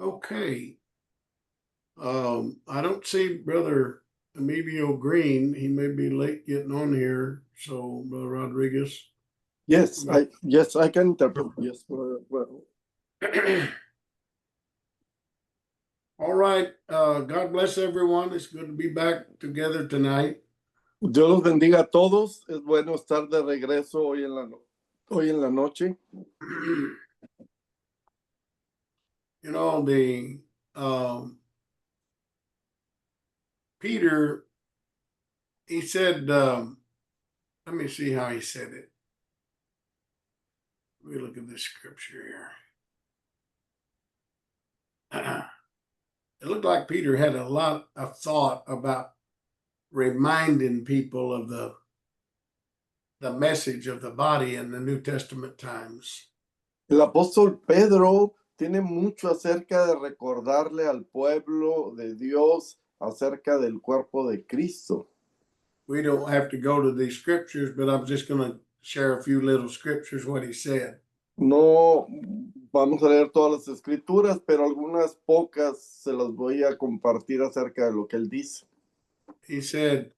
Okay. I don't see Brother Emilio Green. He may be late getting on here. So, Brother Rodriguez. Yes, I can interpret. Yes, well. All right. God bless everyone. It's good to be back together tonight. Dios los bendiga a todos. Es bueno estar de regreso hoy en la noche. You know, Peter, he said, let me see how he said it. Let me look at this scripture here. It looked like Peter had a lot of thought about reminding people of the message of the body in the New Testament times. El apóstol Pedro tiene mucho acerca de recordarle al pueblo de Dios acerca del cuerpo de Cristo. We don't have to go to these scriptures, but I'm just going to share a few little scriptures, what he said. No vamos a leer todas las escrituras, pero algunas pocas se las voy a compartir acerca de lo que él dice. He said,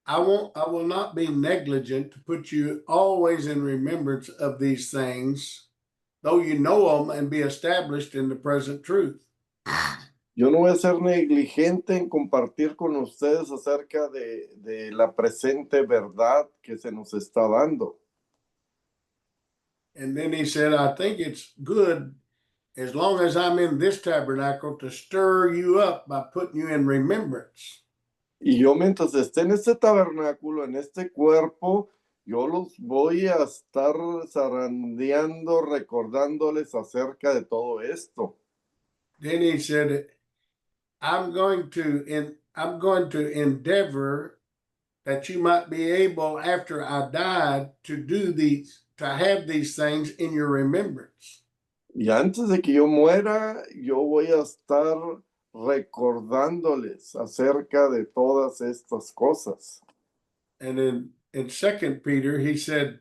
I will not be negligent to put you always in remembrance of these things, though you know them and be established in the present truth. Yo no voy a ser negligente en compartir con ustedes acerca de la presente verdad que se nos está dando. And then he said, I think it's good, as long as I'm in this tabernacle, to stir you up by putting you in remembrance. Y yo mientras esté en este tabernáculo, en este cuerpo, yo los voy a estar zarandeando, recordándoles acerca de todo esto. Then he said, I'm going to endeavor that you might be able, after I died, to have these things in your remembrance. Y antes de que yo muera, yo voy a estar recordándoles acerca de todas estas cosas. And in 2 Peter, he said,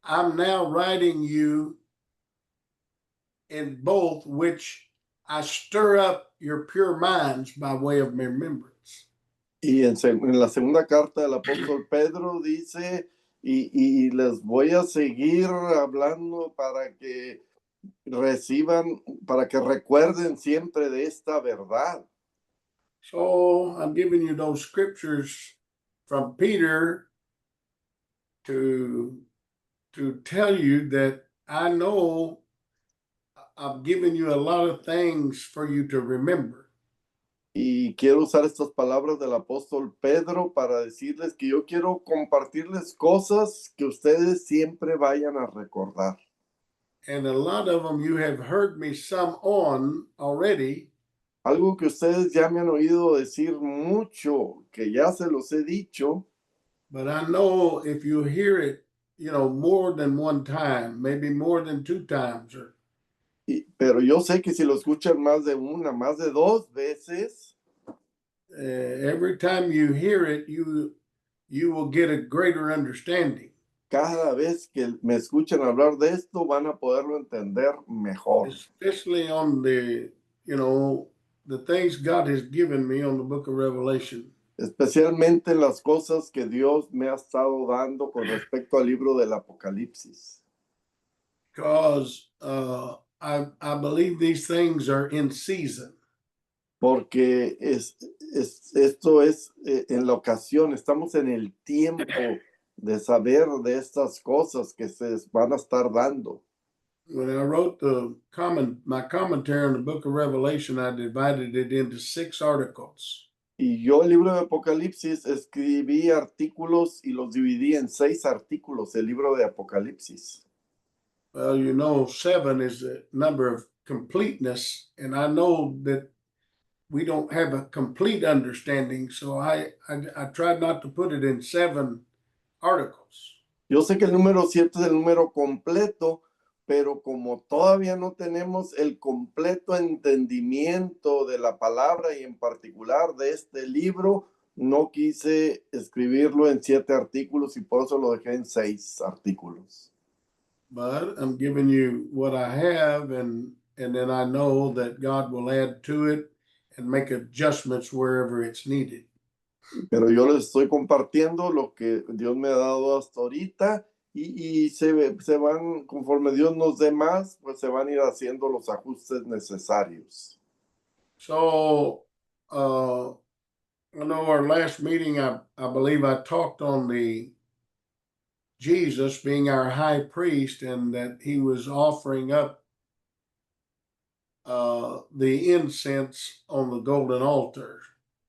I'm now writing you in both which I stir up your pure minds by way of remembrance. Y en la segunda carta del apóstol Pedro dice, y les voy a seguir hablando para que recuerden siempre de esta verdad. So I'm giving you those scriptures from Peter to tell you that I know I've given you a lot of things for you to remember. Y quiero usar estas palabras del apóstol Pedro para decirles que yo quiero compartirles cosas que ustedes siempre vayan a recordar. And a lot of them you have heard me some on already. Algo que ustedes ya me han oído decir mucho, que ya se los he dicho. But I know if you hear it, more than one time, maybe more than two times, Pero yo sé que si lo escuchan más de una, más de dos veces, every time you hear it, you will get a greater understanding. Cada vez que me escuchan hablar de esto, van a poderlo entender mejor. Especially on the things God has given me on the book of Revelation. Especialmente las cosas que Dios me ha estado dando con respecto al libro del Apocalipsis. Because I believe these things are in season. Porque esto es en la ocasión, estamos en el tiempo de saber de estas cosas que se van a estar dando. When I wrote my commentary on the book of Revelation, I divided it into 6 articles. Y yo el libro de Apocalipsis escribí artículos y los dividí en 6 artículos, el libro de Apocalipsis. Well, 7 is the number of completeness, and I know that we don't have a complete understanding, so I tried not to put it in 7 articles. Yo sé que el número 7 es el número completo, pero como todavía no tenemos el completo entendimiento de la palabra y en particular de este libro, no quise escribirlo en 7 artículos y por eso lo dejé en 6 artículos. But I'm giving you what I have, and and then I know that God will add to it and make adjustments wherever it's needed. Pero yo les estoy compartiendo lo que Dios me ha dado hasta ahorita y se van, conforme Dios nos dé más, pues se van a ir haciendo los ajustes necesarios. So, I know our last meeting, I believe I talked on the Jesus being our high priest and that he was offering up the incense on the golden altar.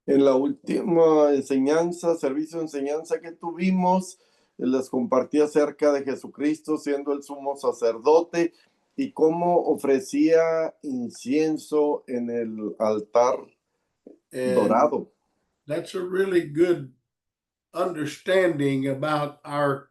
En la última enseñanza, servicio de enseñanza que tuvimos, les compartí acerca de Jesucristo siendo el sumo sacerdote y cómo ofrecía incienso en el altar And dorado. that's a really good understanding about our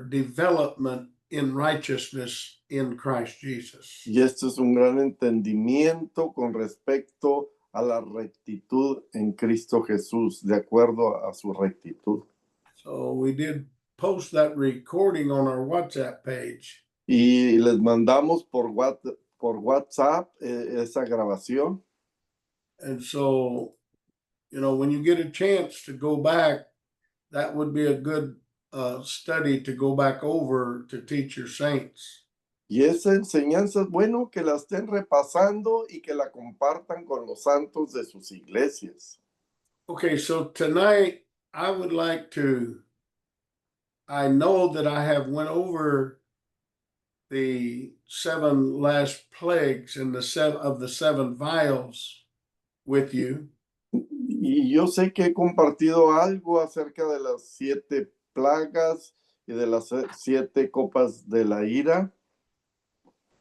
development in righteousness in Christ Jesus. Y esto es un gran entendimiento con respecto a la rectitud en Cristo Jesús, de acuerdo a su rectitud. So we did post that recording on our WhatsApp page. Y les mandamos por WhatsApp esa grabación. And so, you know, when you get a chance to go back, that would be a good study to go back over to teach your saints. Y esa enseñanza es bueno que la estén repasando y que la compartan con los santos de sus iglesias. Okay, so tonight I would like to, I know that I have went over the 7 last plagues and the 7 vials with you. Y yo sé que he compartido algo acerca de las 7 plagas y de las 7 copas de la ira.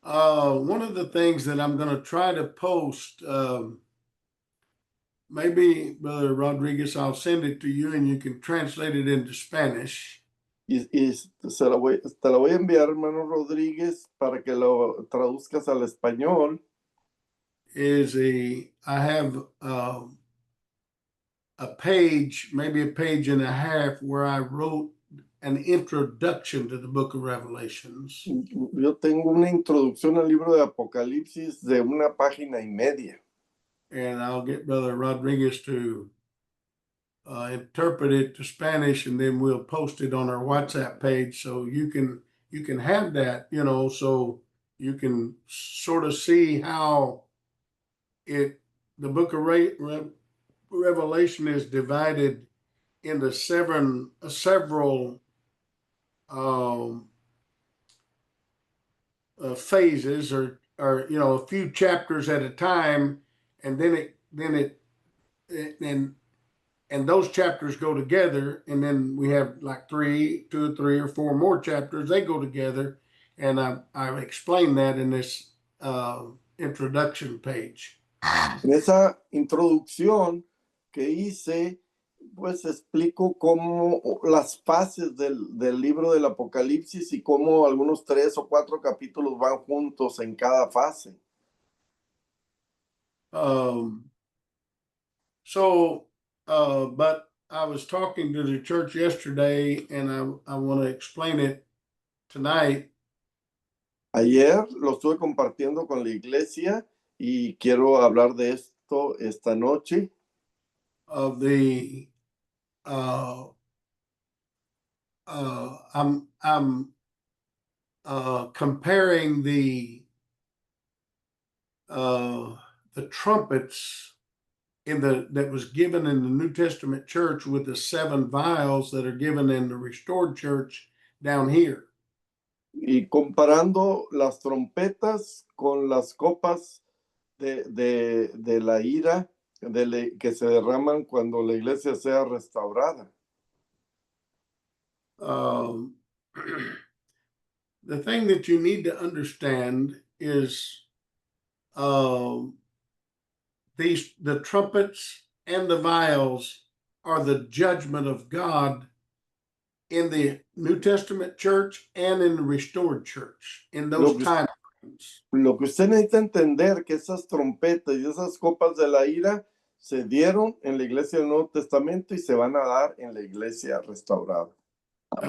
One of the things that I'm going to try to post, maybe Brother Rodriguez, I'll send it to you and you can translate it into Spanish. Y te la voy a enviar, hermano Rodríguez, para que lo traduzcas al español. I have a page, maybe a page and a half, where I wrote an introduction to the book of Revelations. Yo tengo una introducción al libro de Apocalipsis de 1 página y media. And I'll get Brother Rodriguez to interpret it to Spanish, and then we'll post it on our WhatsApp page, so you can have that, you know, so you can sort of see how the book of Revelation is divided into several phases, or you know, a few chapters at a time, and and those chapters go together, and then we have like 2 or 3 or 4 more chapters. They go together, and I've explained that in this introduction page. En esa introducción que hice, pues explico cómo las fases del libro del Apocalipsis y cómo algunos 3 o 4 capítulos van juntos en cada fase. But I was talking to the church yesterday, and I want to explain it tonight. Ayer lo estuve compartiendo con la iglesia y quiero hablar de esto esta noche. Of the I'm comparing the trumpets that was given in the New Testament church with the 7 vials that are given in the restored church down here. Y comparando las trompetas con las copas de la ira que se derraman cuando la iglesia sea restaurada. The thing that you need to understand is the trumpets and the vials are the judgment of God in the New Testament church and in the restored church, in those time frames. Lo que usted necesita entender que esas trompetas y esas copas de la ira se dieron en la iglesia del Nuevo Testamento y se van a dar en la iglesia restaurada.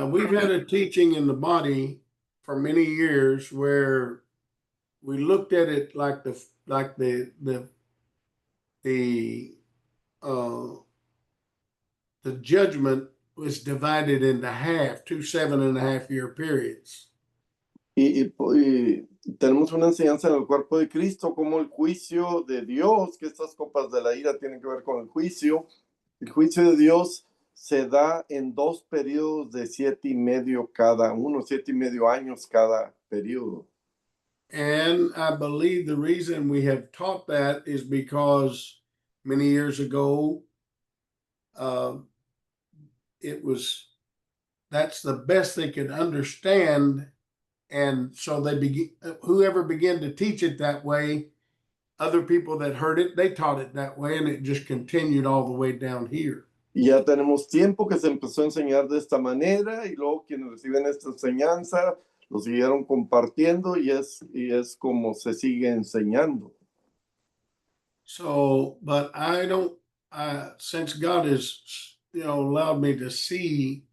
We've had a teaching in the body for many years where we looked at it like the uh the judgment was divided into half, 2 7.5 year periods. Y tenemos una enseñanza en el cuerpo de Cristo, como el juicio de Dios, que estas copas de la ira tienen que ver con el juicio. El juicio de Dios se da en 2 periodos de 7.5 cada uno, 7.5 años cada periodo. And I believe the reason we have taught that is because many years ago, that's the best they could understand. And so whoever began to teach it that way, other people that heard it, they taught it that way, and it just continued all the way down here. Y ya tenemos tiempo que se empezó a enseñar de esta manera y luego quienes reciben esta enseñanza lo siguieron compartiendo y es como se sigue enseñando. So, but I don't, since God has, allowed me to see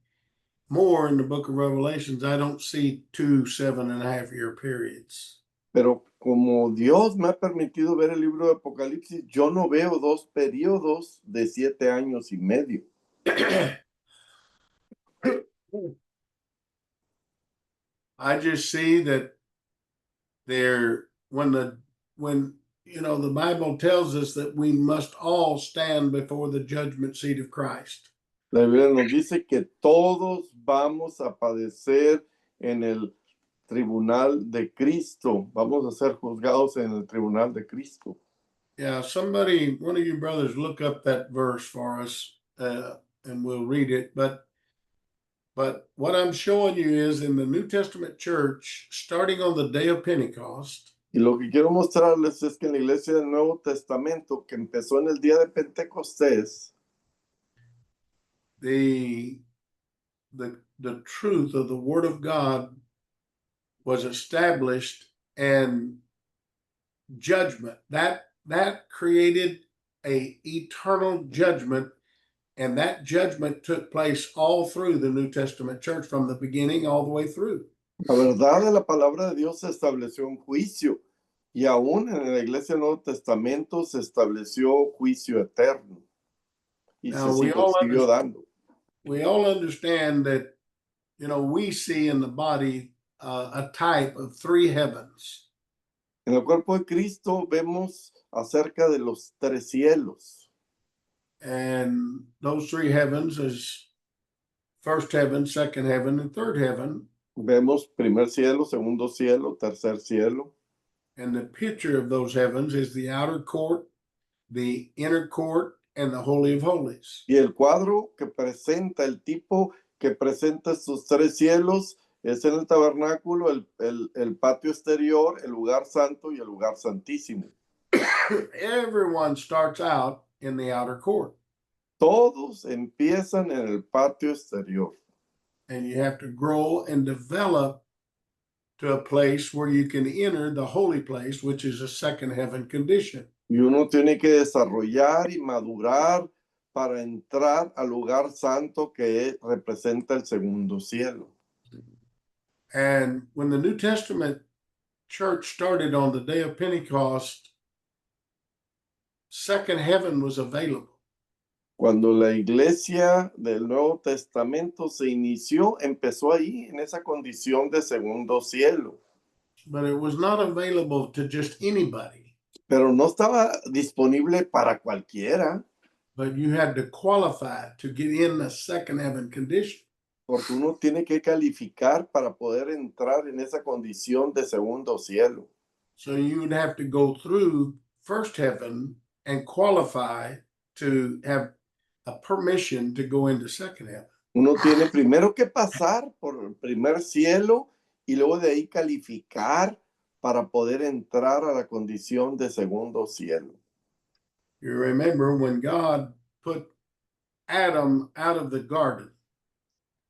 more in the book of Revelations, I don't see 2 7.5 year periods. Pero como Dios me ha permitido ver el libro de Apocalipsis, yo no veo 2 periodos de 7.5 años. I just see that when the Bible tells us that we must all stand before the judgment seat of Christ. La Biblia nos dice que todos vamos a padecer en el tribunal de Cristo. Vamos a ser juzgados en el tribunal de Cristo. Yeah, one of you brothers, look up that verse for us, and we'll read it. But what I'm showing you is in the New Testament church, starting on the day of Pentecost. Y lo que quiero mostrarles es que en la iglesia del Nuevo Testamento, que empezó en el día de Pentecostés, the truth of the Word of God was established, and judgment that created a eternal judgment, and that judgment took place all through the New Testament church from the beginning all the way through. la verdad de la palabra de Dios se estableció un juicio y aún en la iglesia del Nuevo Testamento se estableció juicio eterno y Now, se siguió dando. We all understand that, we see in the body a type of 3 heavens. En el cuerpo de Cristo vemos acerca de los 3 cielos. And those 3 heavens is first heaven, second heaven, and third heaven. Vemos primer cielo, segundo cielo, tercer cielo. And the picture of those heavens is the outer court, the inner court, and the Holy of Holies. Y el cuadro que presenta, el tipo que presenta estos 3 cielos es en el tabernáculo, el patio exterior, el lugar santo y el lugar santísimo. Everyone starts out in the outer court. Todos empiezan en el patio exterior. And you have to grow and develop to a place where you can enter the holy place, which is a second heaven condition. Y uno tiene que desarrollar y madurar para entrar al lugar santo que representa el segundo cielo. And when the New Testament church started on the day of Pentecost, second heaven was available. Cuando la iglesia del Nuevo Testamento se inició, empezó ahí en esa condición de segundo cielo. But it was not available to just anybody. Pero no estaba disponible para cualquiera. But you had to qualify to get in the second heaven condition. Porque uno tiene que calificar para poder entrar en esa condición de segundo cielo. So you would have to go through first heaven and qualify to have a permission to go into second heaven. Uno tiene primero que pasar por el primer cielo y luego de ahí calificar para poder entrar a la condición de segundo cielo. You remember when God put Adam out of the garden.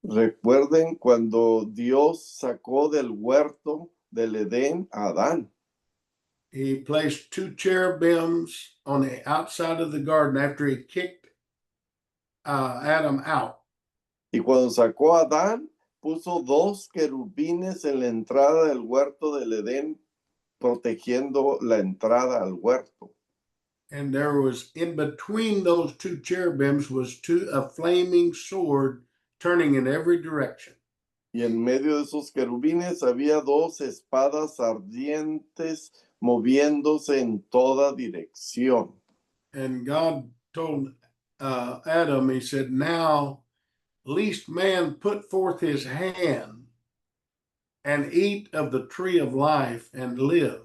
Recuerden cuando Dios sacó del huerto del Edén a Adán. He placed 2 cherubims on the outside of the garden after he kicked Adam out. Y cuando sacó a Adán, puso 2 querubines en la entrada del huerto del Edén protegiendo la entrada al huerto. And there was in between those two cherubims was a flaming sword turning in every direction. Y en medio de esos querubines había dos espadas ardientes moviéndose en toda dirección. And God told Adam, he said, now lest man put forth his hand and eat of the tree of life and live.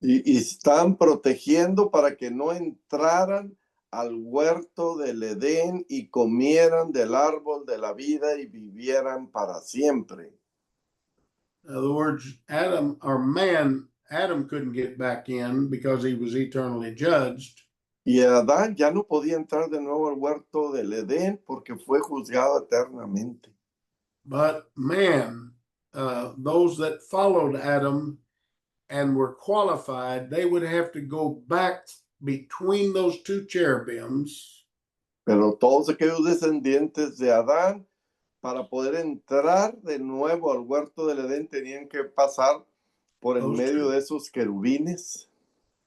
Y están protegiendo para que no entraran al huerto del Edén y comieran del árbol de la vida y vivieran para siempre. In other words, Adam couldn't get back in because he was eternally judged. Y Adán ya no podía entrar de nuevo al huerto del Edén porque fue juzgado eternamente. But man, those that followed Adam and were qualified, they would have to go back between those two cherubims. Pero todos aquellos descendientes de Adán, para poder entrar de nuevo al huerto del Edén, tenían que pasar por el medio de esos querubines.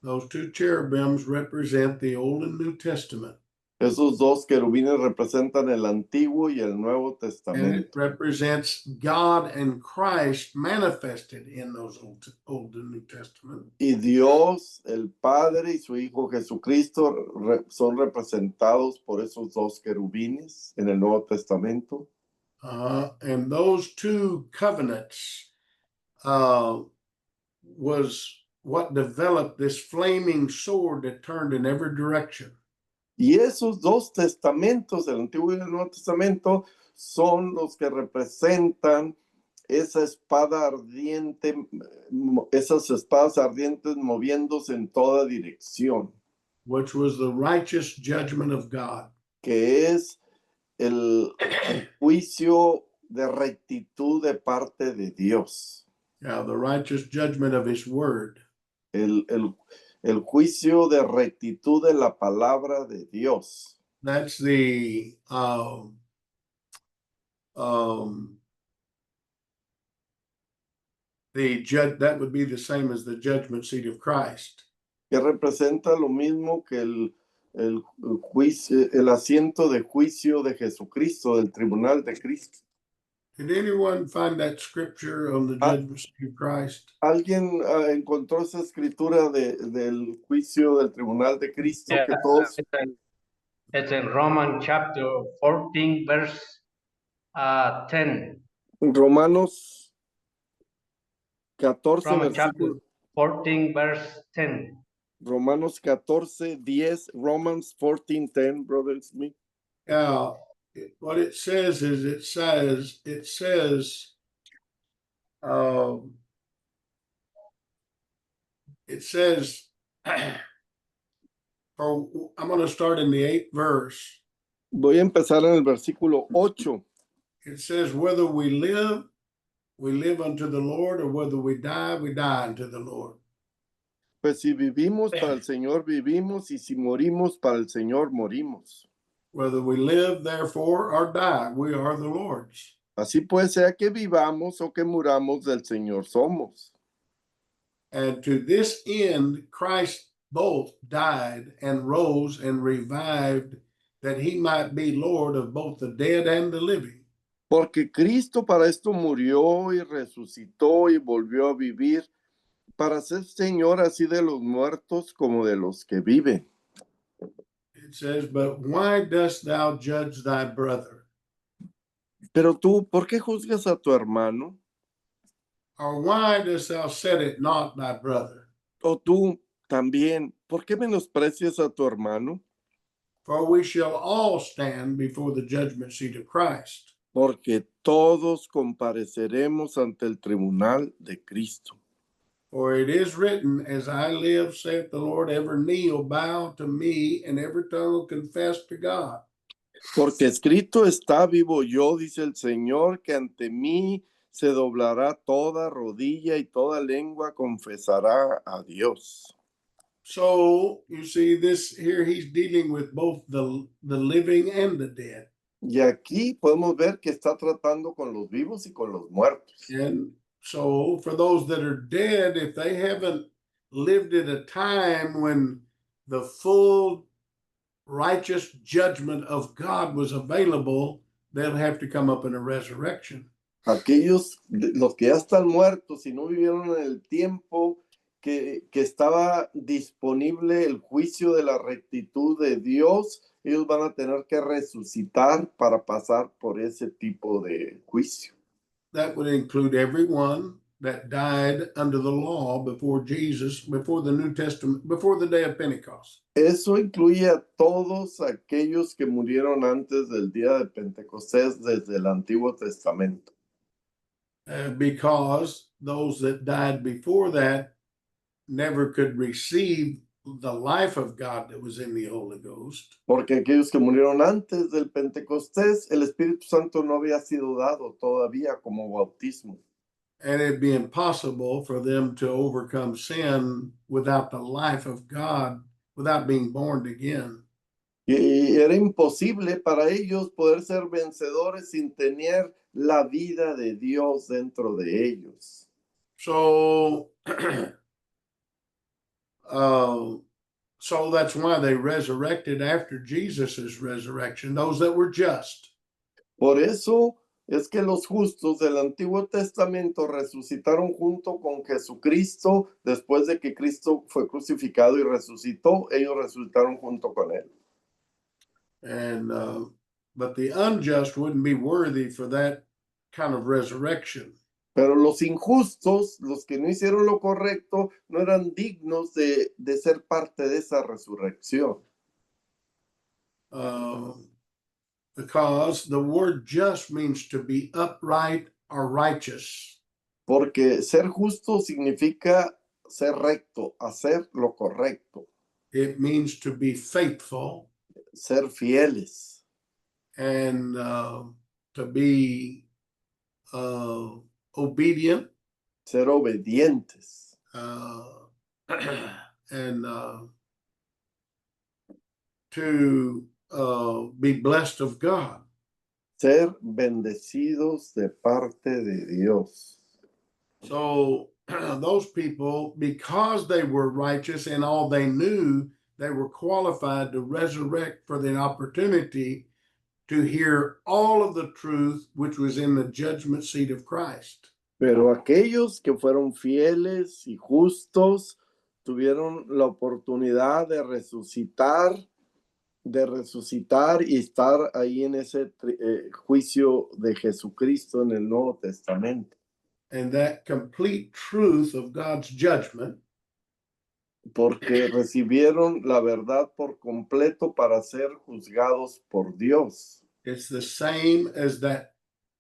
Those two cherubims represent the Old and New Testament. Esos dos querubines representan el Antiguo y el Nuevo And it Testamento. represents God and Christ manifested in those Old and New Testament. Y Dios, el Padre y su Hijo Jesucristo son representados por esos dos querubines en el Nuevo Testamento. And those two covenants was what developed this flaming sword that turned in every direction. Y esos dos testamentos, el Antiguo y el Nuevo Testamento, son los que representan esa espada ardiente, esas espadas ardientes moviéndose en toda dirección. Which was the righteous judgment of God. Que es el juicio de rectitud de parte de Dios. Yeah, the righteous judgment of his word. El juicio de rectitud de la palabra de Dios. That's the judge, that would be the same as the judgment seat of Christ. Que representa lo mismo que el juicio, el asiento de juicio de Jesucristo, del tribunal de Cristo. Did anyone find that scripture on the judgment seat of Christ? ¿Alguien encontró esa escritura del juicio del tribunal de Cristo? Yeah, Que todos... it's in Romans chapter 14, verse 10. Romanos 14, Romans chapter versículo, 14, verse 10. Romanos 14, 10, Romans 14, 10, Brother Smith. What it says is it says I'm going to start in the 8th verse. Voy a empezar en el versículo 8. It says, whether we live unto the Lord, or whether we die unto the Lord. Pues si vivimos para el Señor, vivimos, y si morimos para el Señor, morimos. Whether we live, therefore, or die, we are the Lord's. Así pues, sea que vivamos o que muramos, del Señor somos. And to this end, Christ both died and rose and revived, that he might be Lord of both the dead and the living. Porque Cristo para esto murió y resucitó y volvió a vivir, para ser Señor así de los muertos como de los que viven. It says, but why dost thou judge thy brother? Pero tú, ¿por qué juzgas a tu hermano? Or why dost thou set it not thy brother? O tú también, ¿por qué menosprecias a tu hermano? For we shall all stand before the judgment seat of Christ. Porque todos compareceremos ante el tribunal de Cristo. For it is written, as I live, saith the Lord, every knee will bow to me, and every tongue will confess to God. Porque escrito está, vivo yo, dice el Señor, que ante mí se doblará toda rodilla y toda lengua confesará a Dios. So you see this here, he's dealing with both the living and the dead. Y aquí podemos ver que está tratando con los vivos y con los muertos. And So for those that are dead, if they haven't lived at a time when the full righteous judgment of God was available, they'll have to come up in a resurrection. Aquellos, los que ya están muertos y no vivieron en el tiempo que estaba disponible el juicio de la rectitud de Dios, ellos van a tener que resucitar para pasar por ese tipo de juicio. That would include everyone that died under the law before Jesus, before the New Testament, before the day of Pentecost. Eso incluye a todos aquellos que murieron antes del día de Pentecostés desde el Antiguo Testamento. Because those that died before that never could receive the life of God that was in the Holy Ghost. Porque aquellos que murieron antes del Pentecostés, el Espíritu Santo no había sido dado todavía como bautismo. And it'd be impossible for them to overcome sin without the life of God, without being born again. Y era imposible para ellos poder ser vencedores sin tener la vida de Dios dentro de ellos. So, so that's why they resurrected after Jesus's resurrection, those that were just. Por eso es que los justos del Antiguo Testamento resucitaron junto con Jesucristo. Después de que Cristo fue crucificado y resucitó, ellos resucitaron junto con él. And but the unjust wouldn't be worthy for that kind of resurrection. Pero los injustos, los que no hicieron lo correcto, no eran dignos de ser parte de esa resurrección. Because the word just means to be upright or righteous. Porque ser justo significa ser recto, hacer lo correcto. It means to be faithful. Ser fieles. And to be obedient. Ser obedientes. And to be blessed of God. Ser bendecidos de parte de Dios. So those people, because they were righteous and all they knew, they were qualified to resurrect for the opportunity to hear all of the truth which was in the judgment seat of Christ. Pero aquellos que fueron fieles y justos tuvieron la oportunidad de resucitar y estar ahí en ese juicio de Jesucristo en el Nuevo Testamento. And that complete truth of God's judgment, porque recibieron la verdad por completo para ser juzgados por Dios. it's the same as that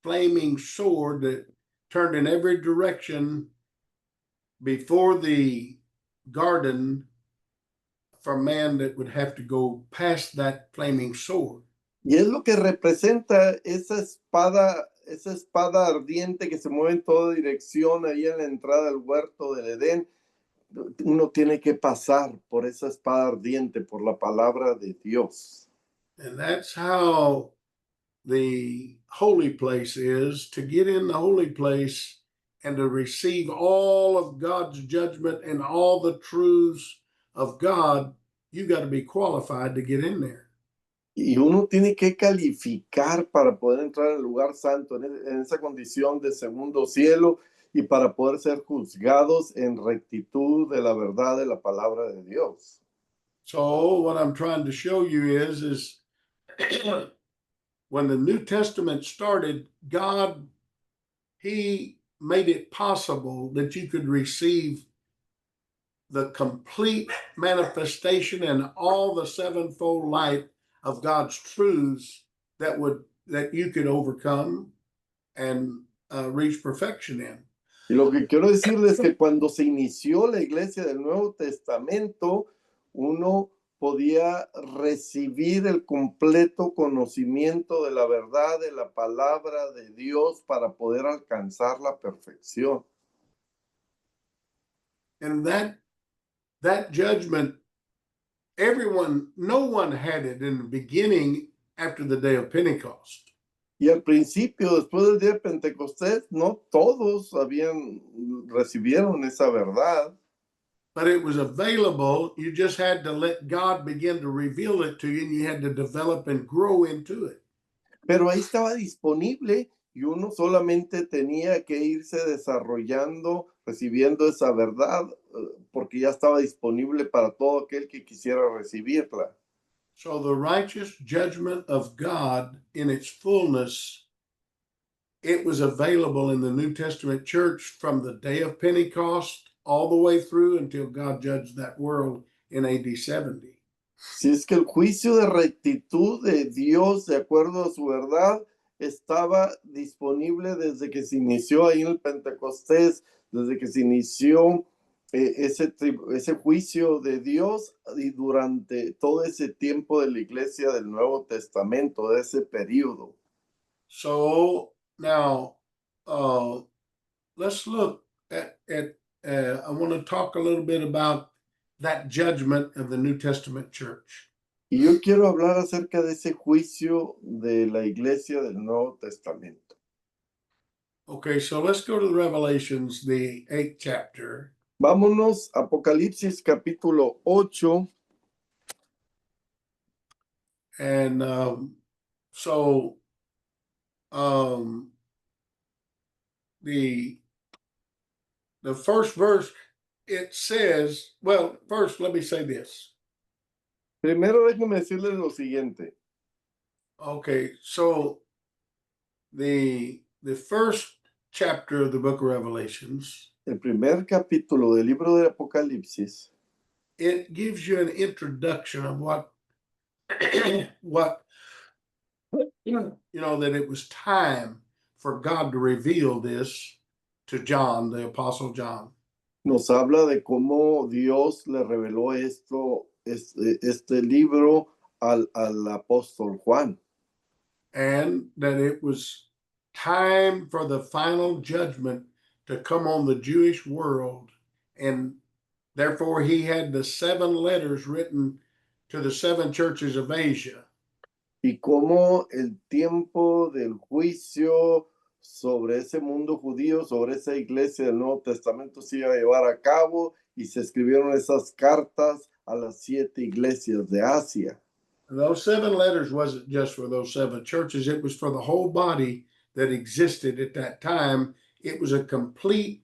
flaming sword that turned in every direction before the garden for man that would have to go past that flaming sword. Y es lo que representa esa espada ardiente que se mueve en toda dirección ahí en la entrada del huerto del Edén. Uno tiene que pasar por esa espada ardiente, por la palabra de Dios. And that's how the holy place is. To get in the holy place and to receive all of God's judgment and all the truths of God, you got to be qualified to get in there. Y uno tiene que calificar para poder entrar al lugar santo, en esa condición de segundo cielo, y para poder ser juzgados en rectitud de la verdad de la palabra de Dios. So what I'm trying to show you is when the New Testament started, God, he made it possible that you could receive the complete manifestation and all the sevenfold light of God's truths that you could overcome and reach perfection in. Y lo que quiero decirles es que cuando se inició la iglesia del Nuevo Testamento, uno podía recibir el completo conocimiento de la verdad de la palabra de Dios para poder alcanzar la perfección. And that judgment, no one had it in the beginning after the day of Pentecost. Y al principio, después del día de Pentecostés, no todos recibieron esa verdad, but it was available. You just had to let God begin to reveal it to you, and you had to develop and grow into it. pero ahí estaba disponible y uno solamente tenía que irse desarrollando, recibiendo esa verdad, porque ya estaba disponible para todo aquel que quisiera recibirla. So the righteous judgment of God in its fullness, it was available in the New Testament church from the day of Pentecost all the way through until God judged that world in AD 70. Si es que el juicio de rectitud de Dios, de acuerdo a su verdad, estaba disponible desde que se inició ahí en el Pentecostés, desde que se inició ese juicio de Dios y durante todo ese tiempo de la iglesia del Nuevo Testamento, de ese periodo. So now let's look at I want to talk a little bit about that judgment of the New Testament church. Y yo quiero hablar acerca de ese juicio de la iglesia del Nuevo Testamento. Okay, so let's go to the Revelations, the 8th chapter. Vámonos, Apocalipsis capítulo 8. And so the first verse, it says, well, first let me say this. Primero déjenme decirles lo siguiente. Okay, so the first chapter of the book of Revelations, El primer capítulo del libro de Apocalipsis, it gives you an introduction of what what that it was time for God to reveal this to John, the Apostle John. nos habla de cómo Dios le reveló este libro al apóstol Juan. And that it was time for the final judgment to come on the Jewish world. And therefore, he had the 7 letters written to the 7 churches of Asia. Y cómo el tiempo del juicio sobre ese mundo judío, sobre esa iglesia del Nuevo Testamento se iba a llevar a cabo y se escribieron esas cartas a las 7 iglesias de Asia. And those 7 letters wasn't just for those 7 churches, it was for the whole body that existed at that time. It was a complete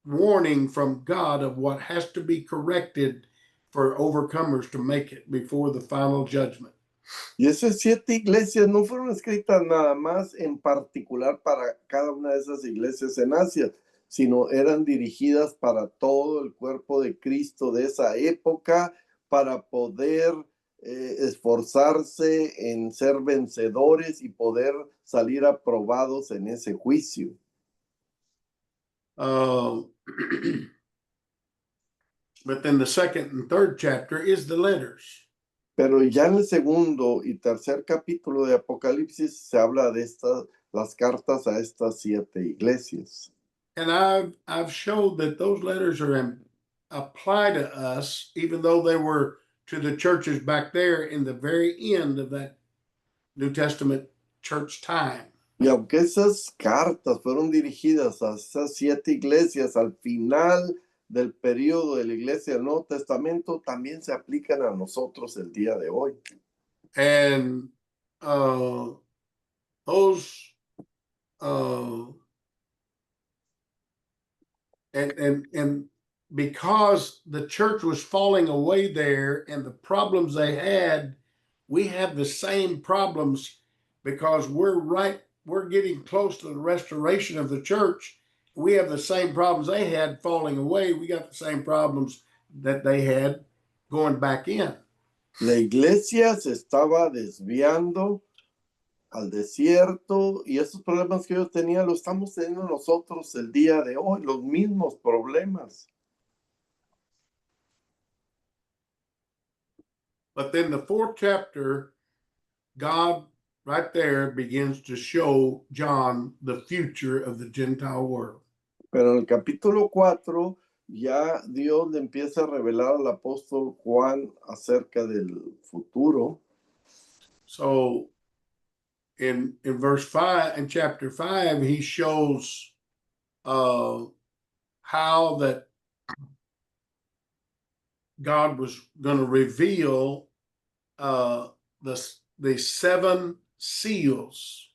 warning from God of what has to be corrected for overcomers to make it before the final judgment. Y esas 7 iglesias no fueron escritas nada más en particular para cada una de esas iglesias en Asia, sino eran dirigidas para todo el cuerpo de Cristo de esa época, para poder esforzarse en ser vencedores y poder salir aprobados en ese juicio. But then the second and third chapter is the letters. Pero ya en el segundo y tercer capítulo de Apocalipsis se habla de las cartas a estas 7 iglesias. And I've showed that those letters are apply to us, even though they were to the churches back there in the very end of that New Testament church time. Y aunque esas cartas fueron dirigidas a esas 7 iglesias al final del periodo de la iglesia del Nuevo Testamento, también se aplican a nosotros el día de hoy. And those and because the church was falling away there and the problems they had, we have the same problems because we're getting close to the restoration of the church. We have the same problems they had falling away. We got the same problems that they had going back in. La iglesia se estaba desviando al desierto y esos problemas que ellos tenían los estamos teniendo nosotros el día de hoy, los mismos problemas. But then the 4th chapter, God right there begins to show John the future of the Gentile world. Pero en el capítulo 4 ya Dios le empieza a revelar al apóstol Juan acerca del futuro. So in verse 5, in chapter 5, he shows how that God was going to reveal the seven seals.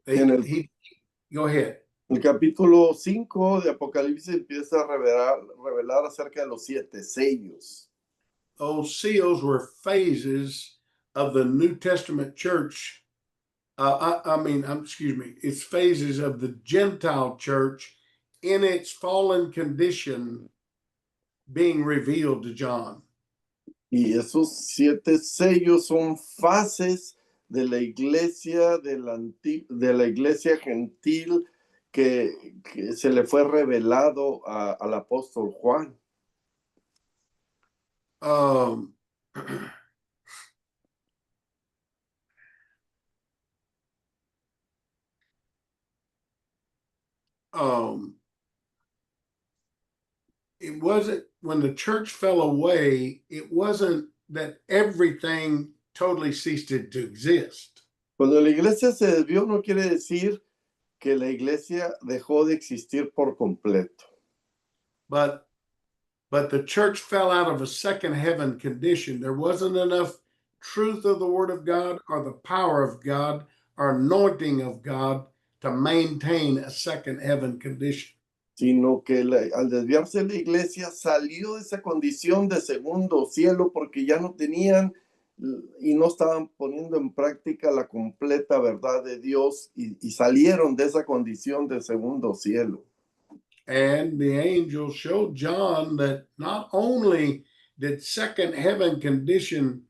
Go ahead. El capítulo 5 de Apocalipsis empieza a revelar acerca de los 7 sellos. Those seals were phases of the New Testament church. It's phases of the Gentile church in its fallen condition being revealed to John. Y esos 7 sellos son fases de la iglesia de la iglesia gentil que se le fue revelado al apóstol Juan. It wasn't, when the church fell away, it wasn't that everything totally ceased to exist. Cuando la iglesia se desvió no quiere decir que la iglesia dejó de existir por completo. But the church fell out of a second heaven condition. There wasn't enough truth of the word of God or the power of God or anointing of God to maintain a second heaven condition. Sino que al desviarse la iglesia salió de esa condición de segundo cielo porque ya no tenían y no estaban poniendo en práctica la completa verdad de Dios y salieron de esa condición de segundo cielo. And the angel showed John that not only did second heaven condition,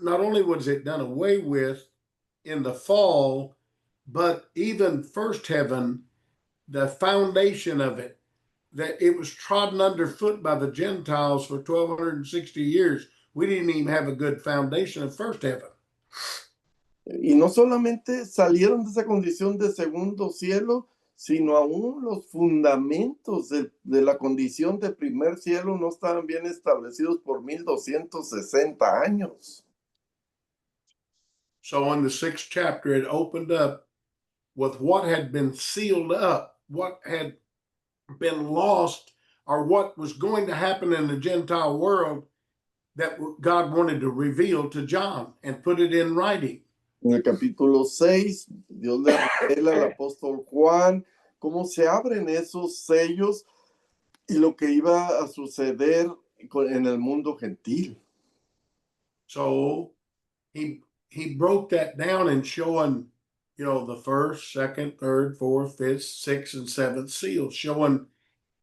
not only was it done away with in the fall, but even first heaven, the foundation of it, that it was trodden underfoot by the Gentiles for 1,260 years. We didn't even have a good foundation of first heaven. Y no solamente salieron de esa condición de segundo cielo, sino aún los fundamentos de la condición de primer cielo no estaban bien establecidos por 1260 años. So in the 6th chapter, it opened up with what had been sealed up, what had been lost, or what was going to happen in the Gentile world that God wanted to reveal to John and put it in writing. En el capítulo 6, Dios le revela al apóstol Juan cómo se abren esos sellos y lo que iba a suceder en el mundo gentil. So he broke that down and showing, the first, second, third, fourth, fifth, sixth, and seventh seals, showing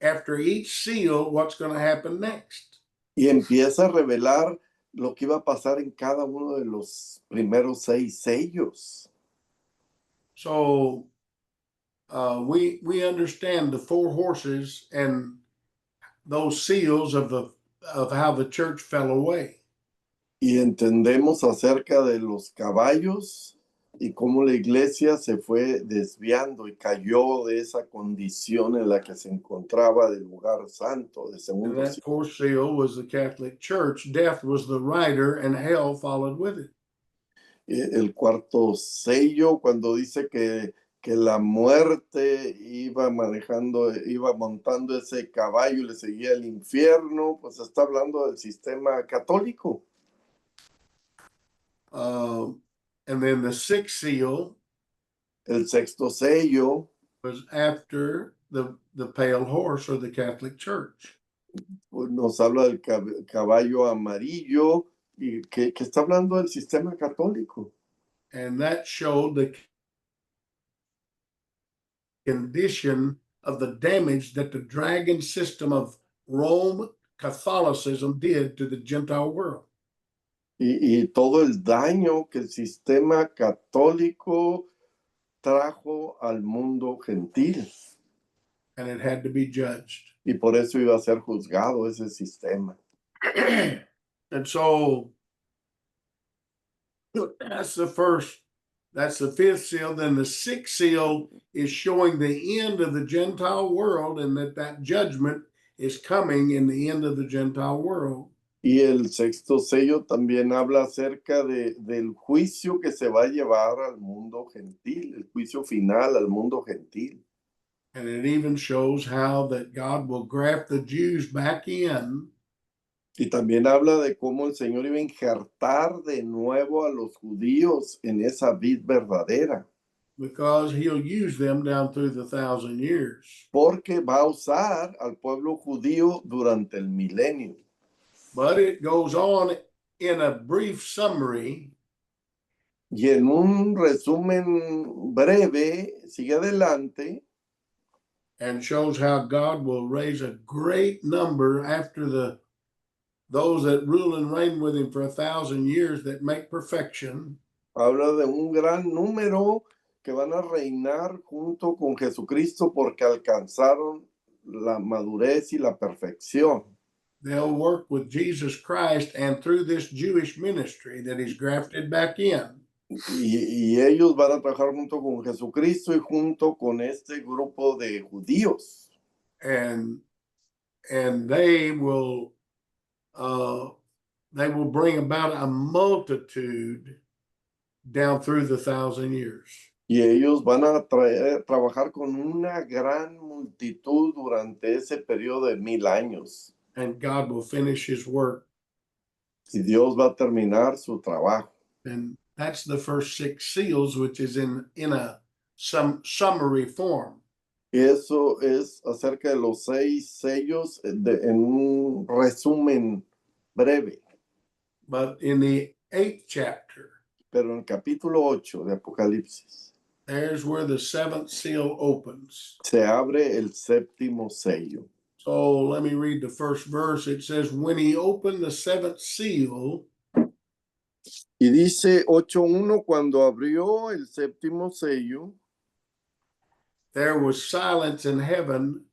after each seal what's going to happen next. Y empieza a revelar lo que iba a pasar en cada uno de los primeros 6 sellos. So we understand the 4 horses and those seals of how the church fell away. Y entendemos acerca de los caballos y cómo la iglesia se fue desviando y cayó de esa condición en la que se encontraba del lugar santo de segundo And that 4th seal was the Catholic Church. Death was the rider, and hell followed with it. El cuarto sello, cuando dice que la muerte iba montando ese caballo y le seguía el infierno, pues está hablando del sistema católico. And then the 6th seal, el sexto sello, was after the pale horse or the Catholic Church. Pues nos habla del caballo amarillo y que está hablando del sistema católico. And that showed the condition of the damage that the dragon system of Rome Catholicism did to the Gentile world. Y todo el daño que el sistema católico trajo al mundo gentil. And it had to be judged. Y por eso iba a ser juzgado ese sistema. And so that's the 5th seal. Then the 6th seal is showing the end of the Gentile world and that judgment is coming in the end of the Gentile world. Y el sexto sello también habla acerca del juicio que se va a llevar al mundo gentil, el juicio final al mundo gentil. And it even shows how that God will graft the Jews back in Y también habla de cómo el Señor iba a injertar de nuevo a los judíos en esa vid verdadera, because he'll use them down through the 1,000 years. porque va a usar al pueblo judío durante el milenio. But it goes on in a brief summary Y en un resumen breve, sigue adelante and shows how God will raise a great number after those that rule and reign with him for 1,000 years that make perfection. habla de un gran número que van a reinar junto con Jesucristo porque alcanzaron la madurez y la perfección. They'll work with Jesus Christ and through this Jewish ministry that he's grafted back in. Y ellos van a trabajar junto con Jesucristo y junto con este grupo de judíos. And they will bring about a multitude down through the 1,000 years. Y ellos van a trabajar con una gran multitud durante ese periodo de 1000 años. And God will finish his work. Y Dios va a terminar su trabajo. And that's the first 6 seals, which is in some summary form. Y eso es acerca de los 6 sellos en un resumen breve. But in the 8th chapter, Pero en el capítulo 8 de Apocalipsis there's where the 7th seal opens. se abre el séptimo sello. So let me read the first verse. It says, when he opened the 7th seal, Y dice 8:1, cuando abrió el séptimo sello, there was silence in heaven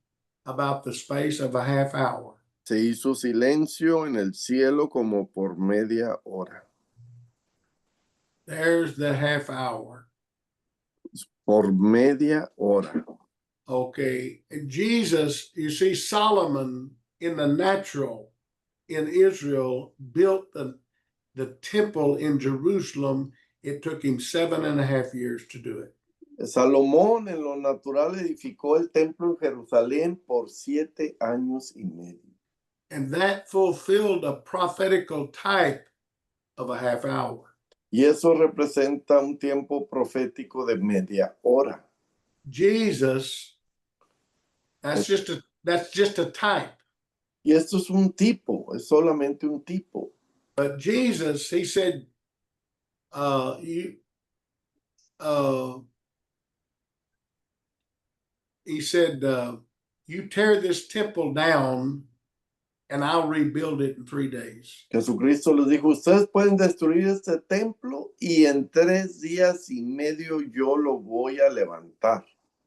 about the space of a half hour. se hizo silencio en el cielo como por media hora. There's the half hour. Por media hora. Okay. Jesus, you see, Solomon in the natural in Israel built the temple in Jerusalem. It took him 7.5 years to do it. Salomón en lo natural edificó el templo en Jerusalén por 7 años y medio. And that fulfilled a prophetical type of a half hour. Y eso representa un tiempo profético de media hora. Jesus, that's just a type. Y esto es un tipo, es solamente un tipo. But Jesus, he said, you tear this temple down and I'll rebuild it in 3 days. Jesucristo les dijo, ustedes pueden destruir este templo y en 3 días y medio yo lo voy a levantar.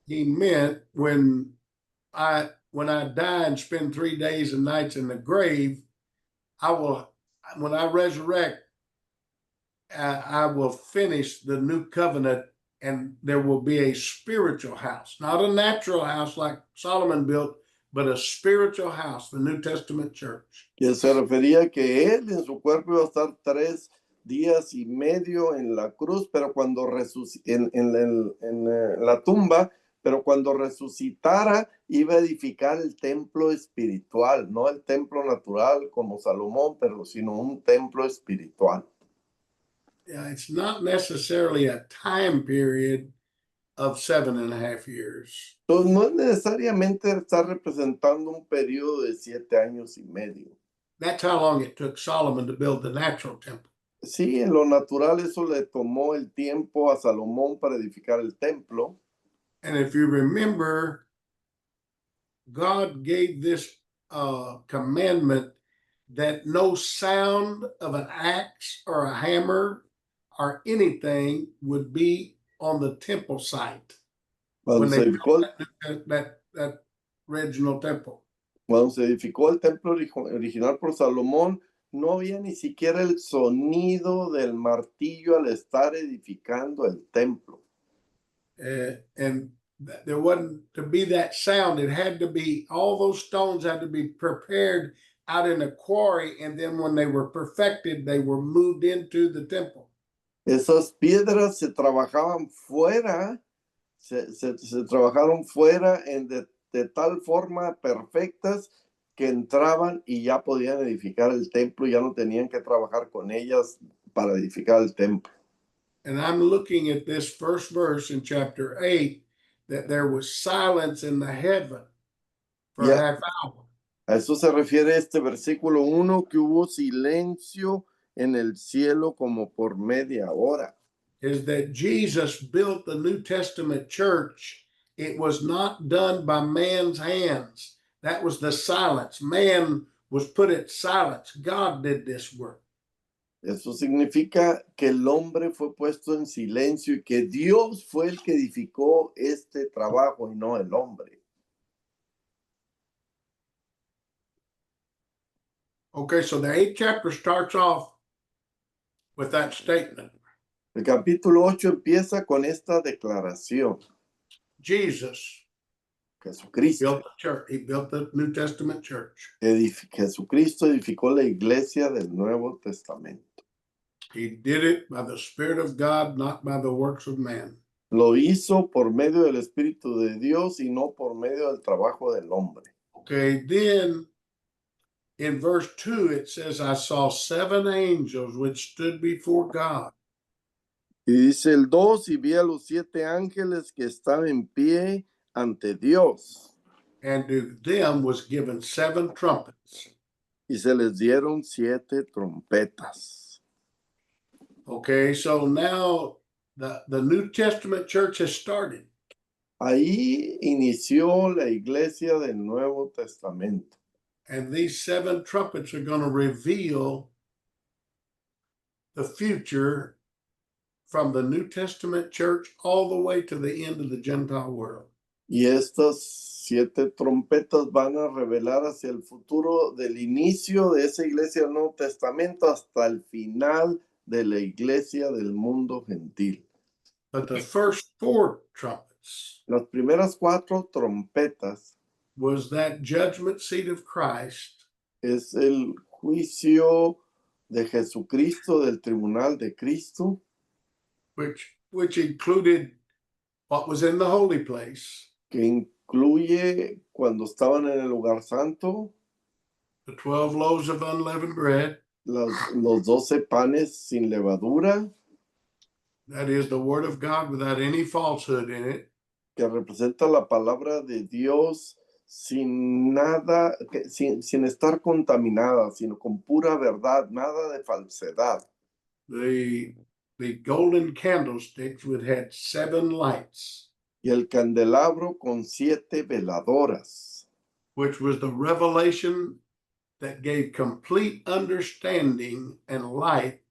He meant when I die and spend 3 days and nights in the grave, when I resurrect, I will finish the new covenant and there will be a spiritual house, not a natural house like Solomon built, but a spiritual house, the New Testament church. Y él se refería que él en su cuerpo iba a estar 3 días y medio en la cruz, pero cuando en la tumba, pero cuando resucitara iba a edificar el templo espiritual, no el templo natural como Salomón, pero sino un templo espiritual. It's not necessarily a time period of 7.5 years. Entonces no es necesariamente estar representando un periodo de 7 años y medio. That's how long it took Solomon to build the natural temple. Sí, en lo natural eso le tomó el tiempo a Salomón para edificar el templo. And if you remember, God gave this commandment that no sound of an axe or a hammer or anything would be on the temple site Cuando when se they edificó, built that original temple. cuando se edificó el templo original por Salomón, no había ni siquiera el sonido del martillo al estar edificando el templo. And there wasn't to be that sound. It had to be, all those stones had to be prepared out in a quarry, and then when they were perfected, they were moved into the temple. Esas piedras se trabajaban fuera, se trabajaron fuera de tal forma perfectas que entraban y ya podían edificar el templo, ya no tenían que trabajar con ellas para edificar el templo. And I'm looking at this first verse in chapter 8, that there was silence in the heaven for a Yeah. half hour. A eso se refiere este versículo 1, que hubo silencio en el cielo como por media hora. Is that Jesus built the New Testament church. It was not done by man's hands. That was the silence. Man was put at silence. God did this work. Eso significa que el hombre fue puesto en silencio y que Dios fue el que edificó este trabajo y no el hombre. Okay, so the 8th chapter starts off with that statement. El capítulo 8 empieza con esta declaración. Jesus Jesucristo. built the church. He built the New Testament church. Jesucristo edificó la iglesia del Nuevo Testamento. He did it by the Spirit of God, not by the works of man. Lo hizo por medio del Espíritu de Dios y no por medio del trabajo del hombre. Okay, then in verse 2, it says, I saw 7 angels which stood before God. Y dice el 2, y vi a los 7 ángeles que estaban en pie ante Dios. And to them was given 7 trumpets. Y se les dieron 7 trompetas. Okay, so now the New Testament church has started. Ahí inició la iglesia del Nuevo Testamento. And these 7 trumpets are going to reveal the future from the New Testament church all the way to the end of the Gentile world. Y estas 7 trompetas van a revelar hacia el futuro del inicio de esa iglesia del Nuevo Testamento hasta el final de la iglesia del mundo gentil. But the first 4 trumpets Las primeras 4 trompetas was that judgment seat of Christ, es el juicio de Jesucristo, del tribunal de Cristo, which included what was in the holy place, que incluye cuando estaban en el lugar santo, the 12 loaves of unleavened bread, los 12 panes sin levadura, that is the word of God without any falsehood in it, que representa la palabra de Dios sin nada, sin estar contaminada, sino con pura verdad, nada de falsedad. the golden candlesticks which had 7 lights, Y el candelabro con 7 veladoras, which was the revelation that gave complete understanding and light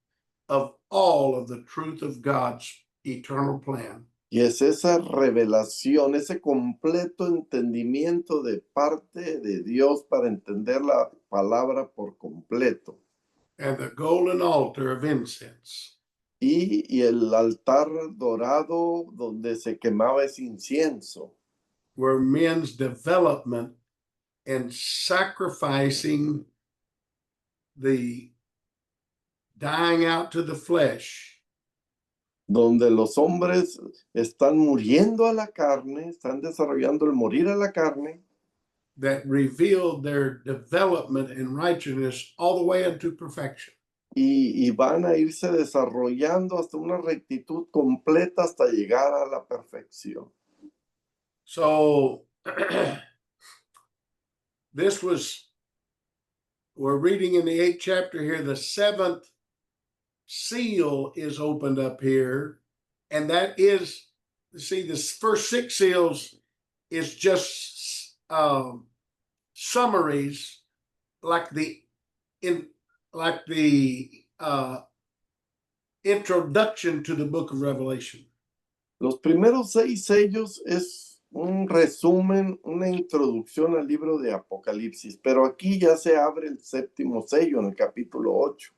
of all of the truth of God's eternal plan. y es esa revelación, ese completo entendimiento de parte de Dios para entender la palabra por completo. And the golden altar of incense, Y el altar dorado donde se quemaba ese incienso, were men's development and sacrificing the dying out to the flesh, donde los hombres están muriendo a la carne, están desarrollando el morir a la carne, that revealed their development in righteousness all the way unto perfection. y van a irse desarrollando hasta una rectitud completa hasta llegar a la perfección. So this was, we're reading in the 8th chapter here, the 7th seal is opened up here, and that is, see, this first 6 seals is just summaries, like the introduction to the book of Revelation. Los primeros 6 sellos es un resumen, una introducción al libro de Apocalipsis, pero aquí ya se abre el 7º sello en el capítulo 8.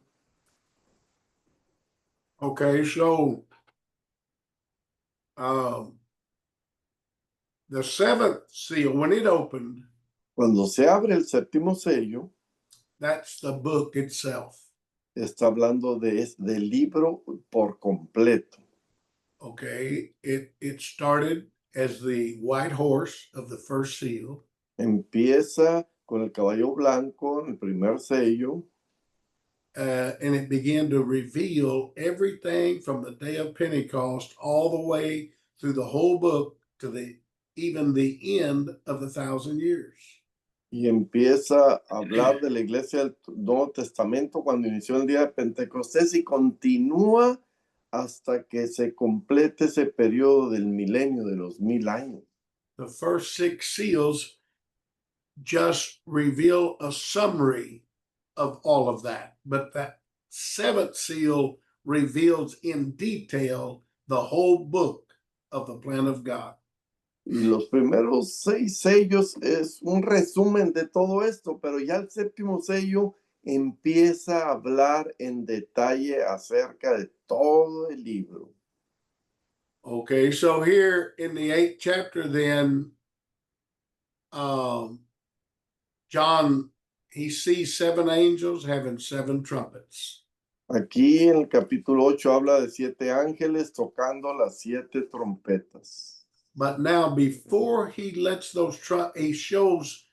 Okay, so the 7th seal, when it opened, Cuando se abre el 7º sello, That's the book itself. Está hablando del libro por completo. Okay, it started as the white horse of the first seal. Empieza con el caballo blanco, el primer sello, And it began to reveal everything from the day of Pentecost all the way through the whole book to even the end of the 1,000 years. y empieza a hablar de la iglesia del Nuevo Testamento cuando inició el día de Pentecostés y continúa hasta que se complete ese periodo del milenio de los 1000 años. The first 6 seals just reveal a summary of all of that, but that 7th seal reveals in detail the whole book of the plan of God. Y los primeros 6 sellos es un resumen de todo esto, pero ya el séptimo sello empieza a hablar en detalle acerca de todo el libro. Okay, so here in the 8th chapter, then, John, he sees 7 angels having 7 trumpets. Aquí en el capítulo 8 habla de 7 ángeles tocando las 7 trompetas. But now, before he lets he shows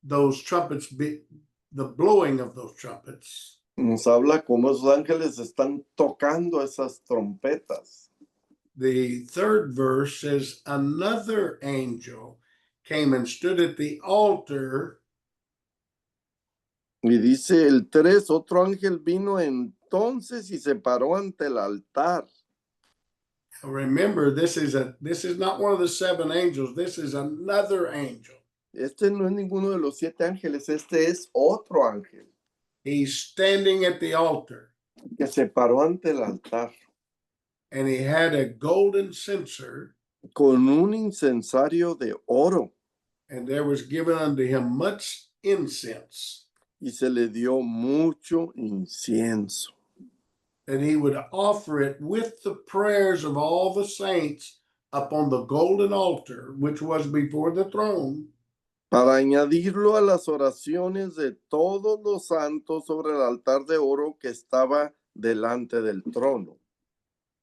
those trumpets, the blowing of those trumpets. Nos habla cómo esos ángeles están tocando esas trompetas. The 3rd verse says, another angel came and stood at the altar. Y dice el 3, otro ángel vino entonces y se paró ante el altar. Remember, this is not one of the 7 angels. This is another angel. Este no es ninguno de los 7 ángeles, este es otro ángel He's standing at the altar, que se paró ante el altar and he had a golden censer, con un incensario de oro and there was given unto him much incense, y se le dio mucho incienso. that he would offer it with the prayers of all the saints upon the golden altar, which was before the throne, para añadirlo a las oraciones de todos los santos sobre el altar de oro que estaba delante del trono.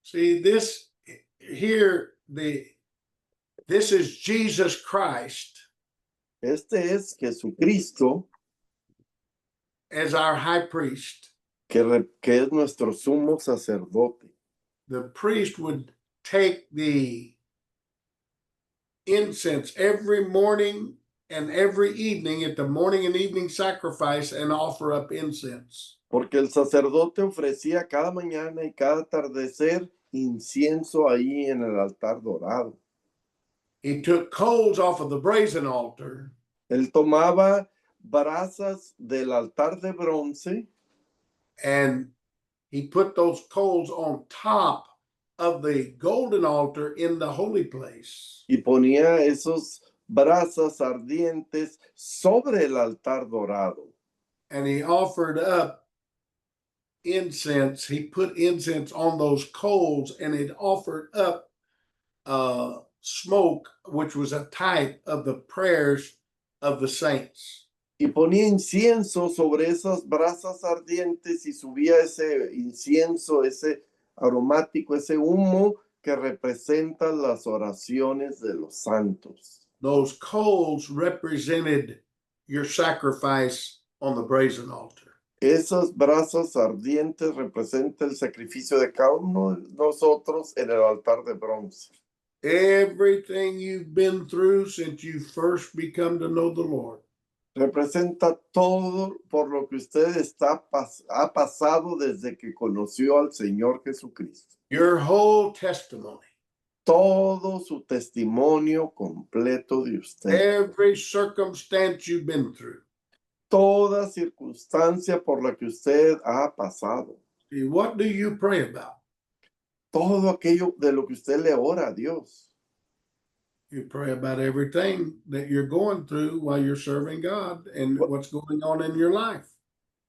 See, this is Jesus Christ Este es Jesucristo, as our high priest. que es nuestro sumo sacerdote. The priest would take the incense every morning and every evening at the morning and evening sacrifice and offer up incense. Porque el sacerdote ofrecía cada mañana y cada atardecer incienso ahí en el altar dorado. He took coals off of the brazen altar Él tomaba brasas del altar de bronce and he put those coals on top of the golden altar in the holy place. y ponía esos brasas ardientes sobre el altar dorado. And he offered up incense. He put incense on those coals and it offered up smoke, which was a type of the prayers of the saints. Y ponía incienso sobre esas brasas ardientes y subía ese incienso, ese aromático, ese humo que representa las oraciones de los santos. Those coals represented your sacrifice on the brazen altar. Esas brasas ardientes representan el sacrificio de cada uno de nosotros en el altar de bronce. Everything you've been through since you first become to know the Lord. Representa todo por lo que usted ha pasado desde que conoció al Señor Jesucristo. Your whole testimony. Todo su testimonio completo de usted. Every circumstance you've been through. Toda circunstancia por la que usted ha pasado. See, what do you pray about? Todo aquello de lo que usted le ora a Dios. You pray about everything that you're going through while you're serving God and what's going on in your life.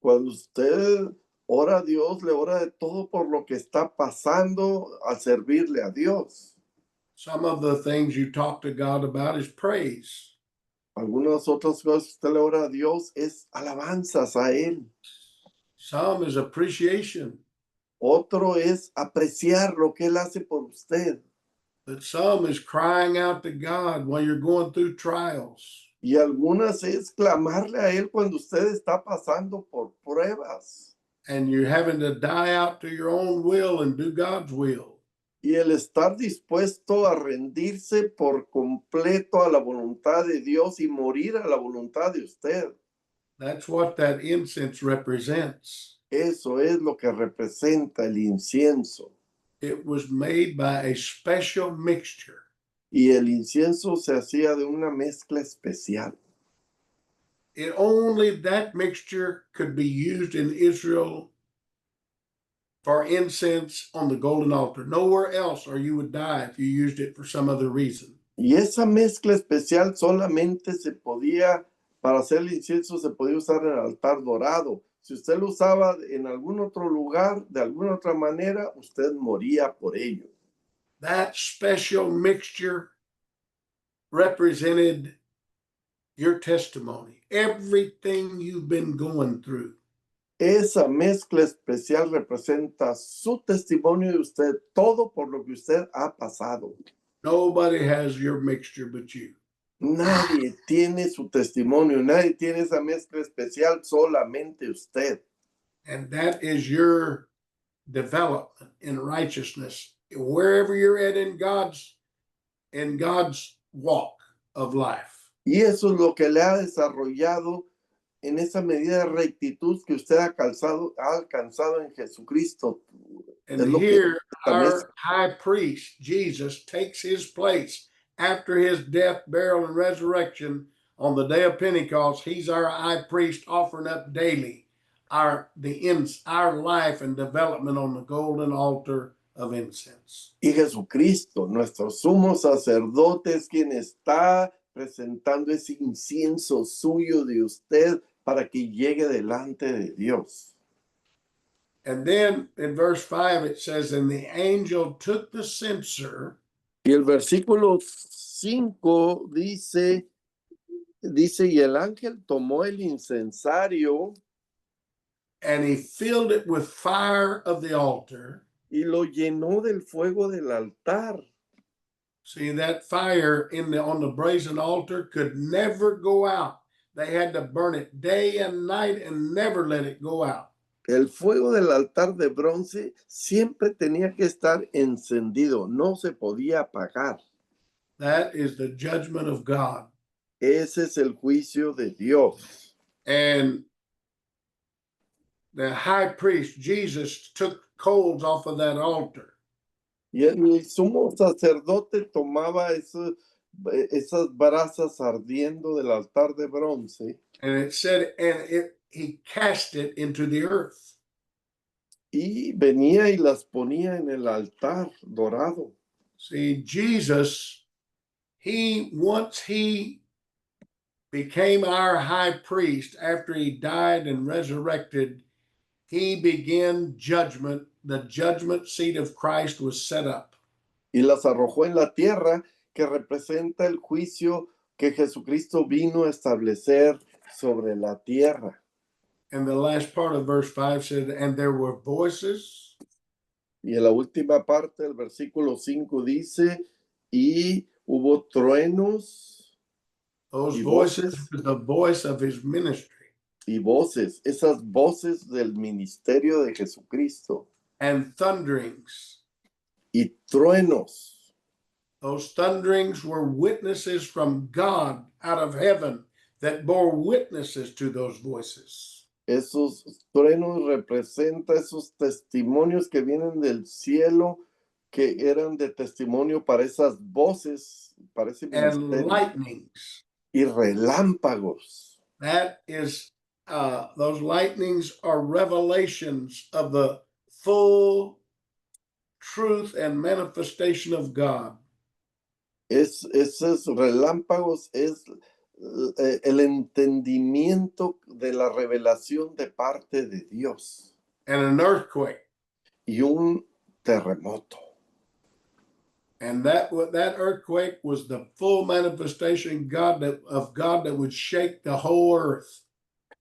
Cuando usted ora a Dios, le ora de todo por lo que está pasando al servirle a Dios. Some of the things you talk to God about is praise. Algunas otras cosas que usted le ora a Dios es alabanzas a Él. Some is appreciation, Otro es apreciar lo que Él hace por usted. but some is crying out to God while you're going through trials. Y algunas es clamarle a Él cuando usted está pasando por pruebas. And you're having to die out to your own will and do God's will. Y el estar dispuesto a rendirse por completo a la voluntad de Dios y morir a la voluntad de usted. That's what that incense represents. Eso es lo que representa el incienso. It was made by a special mixture. Y el incienso se hacía de una mezcla especial. Only that mixture could be used in Israel for incense on the golden altar. Nowhere else, or you would die if you used it for some other reason. Y esa mezcla especial solamente se podía, para hacer el incienso, se podía usar en el altar dorado. Si usted lo usaba en algún otro lugar, de alguna otra manera, usted moría por ello. That special mixture represented your testimony, everything you've been going through. Esa mezcla especial representa su testimonio de usted, todo por lo que usted ha pasado. Nobody has your mixture but you. Nadie tiene su testimonio, nadie tiene esa mezcla especial, solamente usted. And that is your development in righteousness, wherever you're at in God's walk of life. Y eso es lo que le ha desarrollado en esa medida de rectitud que usted ha alcanzado en Jesucristo. And Es lo que here, esta mezcla. our high priest, Jesus, takes his place after his death, burial, and resurrection on the day of Pentecost. He's our high priest offering up daily our life and development on the golden altar of incense. Y Jesucristo, nuestro sumo sacerdote, es quien está presentando ese incienso suyo de usted para que llegue delante de Dios. And then in verse 5, it says, and the angel took the censer. Y el versículo 5 dice, y el ángel tomó el incensario And he filled it with fire of the altar. y lo llenó del fuego del altar. See, that fire on the brazen altar could never go out. They had to burn it day and night and never let it go out. El fuego del altar de bronce siempre tenía que estar encendido, no se podía apagar. That is the judgment of God. Ese es el juicio de Dios. And the high priest, Jesus, took coals off of that altar. Y el sumo sacerdote tomaba esas brasas ardiendo del altar de bronce. And it said, he cast it into the earth. Y venía y las ponía en el altar dorado. See, Jesus, once he became our high priest after he died and resurrected, he began judgment. The judgment seat of Christ was set up. Y las arrojó en la tierra, que representa el juicio que Jesucristo vino a establecer sobre la tierra. And the last part of verse 5 said, and there were voices. Y en la última parte del versículo 5 dice, y hubo truenos. Those Y voices voces. were the voice of his ministry. Y voces, esas voces del ministerio de Jesucristo. And thunderings. Y truenos. Those thunderings were witnesses from God out of heaven that bore witnesses to those voices. Esos truenos representan esos testimonios que vienen del cielo, que eran de testimonio para esas voces, para ese And ministerio. lightnings. Y relámpagos. That is, those lightnings are revelations of the full truth and manifestation of God. Esos relámpagos es el entendimiento de la revelación de parte de Dios. And an earthquake. Y un terremoto. And that earthquake was the full manifestation of God that would shake the whole earth.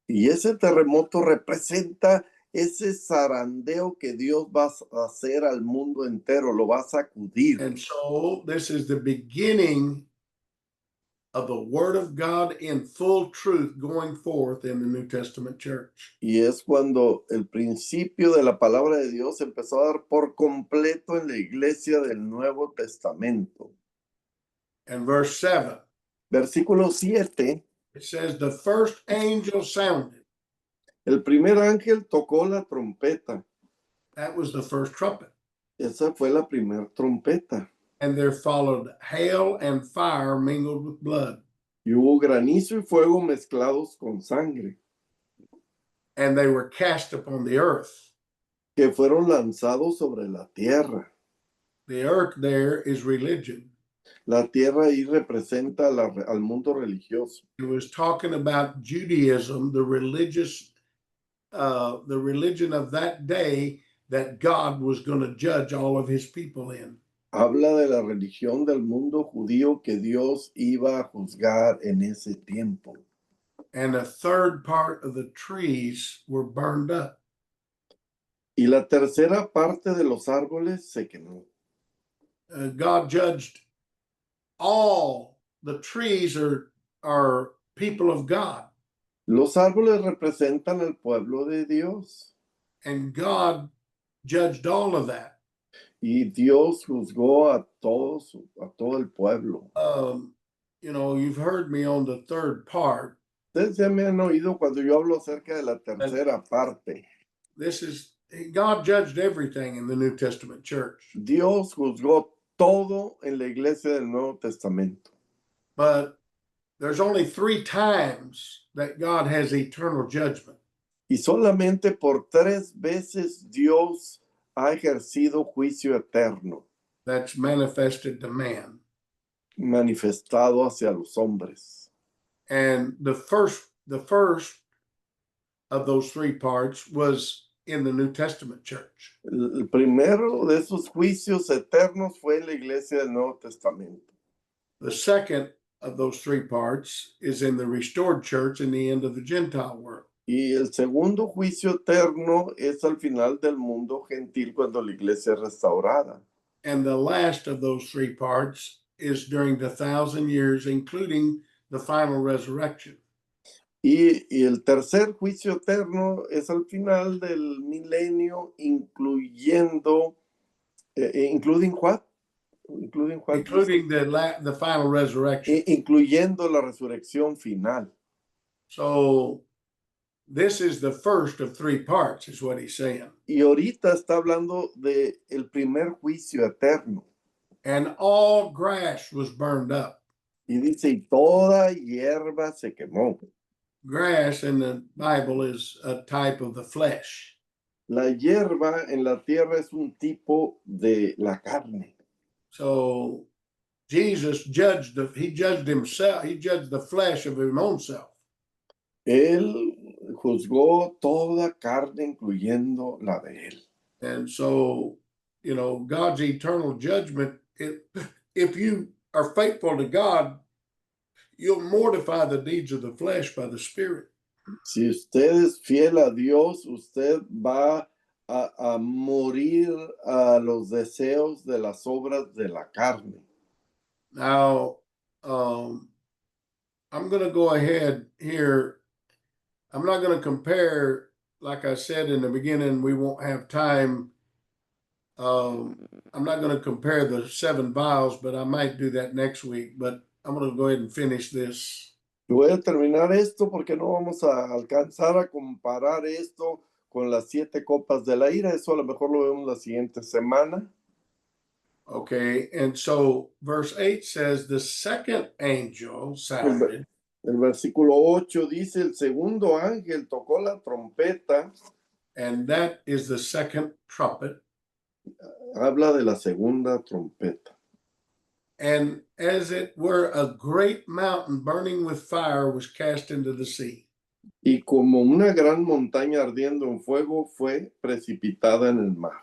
Y ese terremoto representa ese zarandeo que Dios va a hacer al mundo entero, lo va a sacudir. And so this is the beginning of the word of God in full truth going forth in the New Testament church. Y es cuando el principio de la palabra de Dios empezó a dar por completo en la iglesia del Nuevo Testamento. And verse 7, Versículo 7, it says, the first angel sounded. el primer ángel tocó la trompeta. That was the first trumpet. Esa fue la primera trompeta. And there followed hail and fire mingled with blood. Y hubo granizo y fuego mezclados con sangre, And they were cast upon the earth. que fueron lanzados sobre la tierra. The earth there is religion. La tierra ahí representa al mundo religioso. It was talking about Judaism, the religion of that day that God was going to judge all of his people in. Habla de la religión del mundo judío que Dios iba a juzgar en ese tiempo. And a third part of the trees were burned up. Y la tercera parte de los árboles se quemó. God judged all the trees are people of God. Los árboles representan al pueblo de Dios. And God judged all of that. Y Dios juzgó a todo el pueblo. You've heard me on the third part. Ustedes ya me han oído cuando yo hablo acerca de la tercera parte. God judged everything in the New Testament church. Dios juzgó todo en la iglesia del Nuevo Testamento. But there's only 3 times that God has eternal judgment. Y solamente por 3 veces Dios ha ejercido juicio eterno. That's manifested to man. Manifestado hacia los hombres. And the first of those 3 parts was in the New Testament church. El primero de esos juicios eternos fue en la iglesia del Nuevo Testamento. The second of those 3 parts is in the restored church in the end of the Gentile world. Y el segundo juicio eterno es al final del mundo gentil cuando la iglesia es restaurada. And the last of those 3 parts is during the 1,000 years, including the final resurrection. Y el tercer juicio eterno es al final del milenio, incluyendo, including what? Including the final resurrection. Incluyendo la resurrección final. So this is the first of 3 parts, is what he's saying. Y ahorita está hablando de el primer juicio eterno. And all grass was burned up. Y dice, y toda hierba se quemó. Grass in the Bible is a type of the flesh. La hierba en la tierra es un tipo de la carne. So Jesus he judged himself. He judged the flesh of his own self. Él juzgó toda carne, incluyendo la de él. And so, God's eternal judgment, if you are faithful to God, you'll mortify the deeds of the flesh by the Spirit. Si usted es fiel a Dios, usted va a morir a los deseos de las obras de la carne. Now, I'm going to go ahead here. I'm not going to compare, like I said in the beginning, we won't have time. I'm not going to compare the 7 vials, but I might do that next week. But I'm going to go ahead and finish this. Voy a terminar esto porque no vamos a alcanzar a comparar esto con las 7 copas de la ira. Eso a lo mejor lo vemos la siguiente semana. Okay, and so verse 8 says, the second angel sounded. El versículo 8 dice, el segundo ángel tocó la trompeta. And that is the second trumpet. Habla de la segunda trompeta. And as it were, a great mountain burning with fire was cast into the sea. Y como una gran montaña ardiendo en fuego fue precipitada en el mar.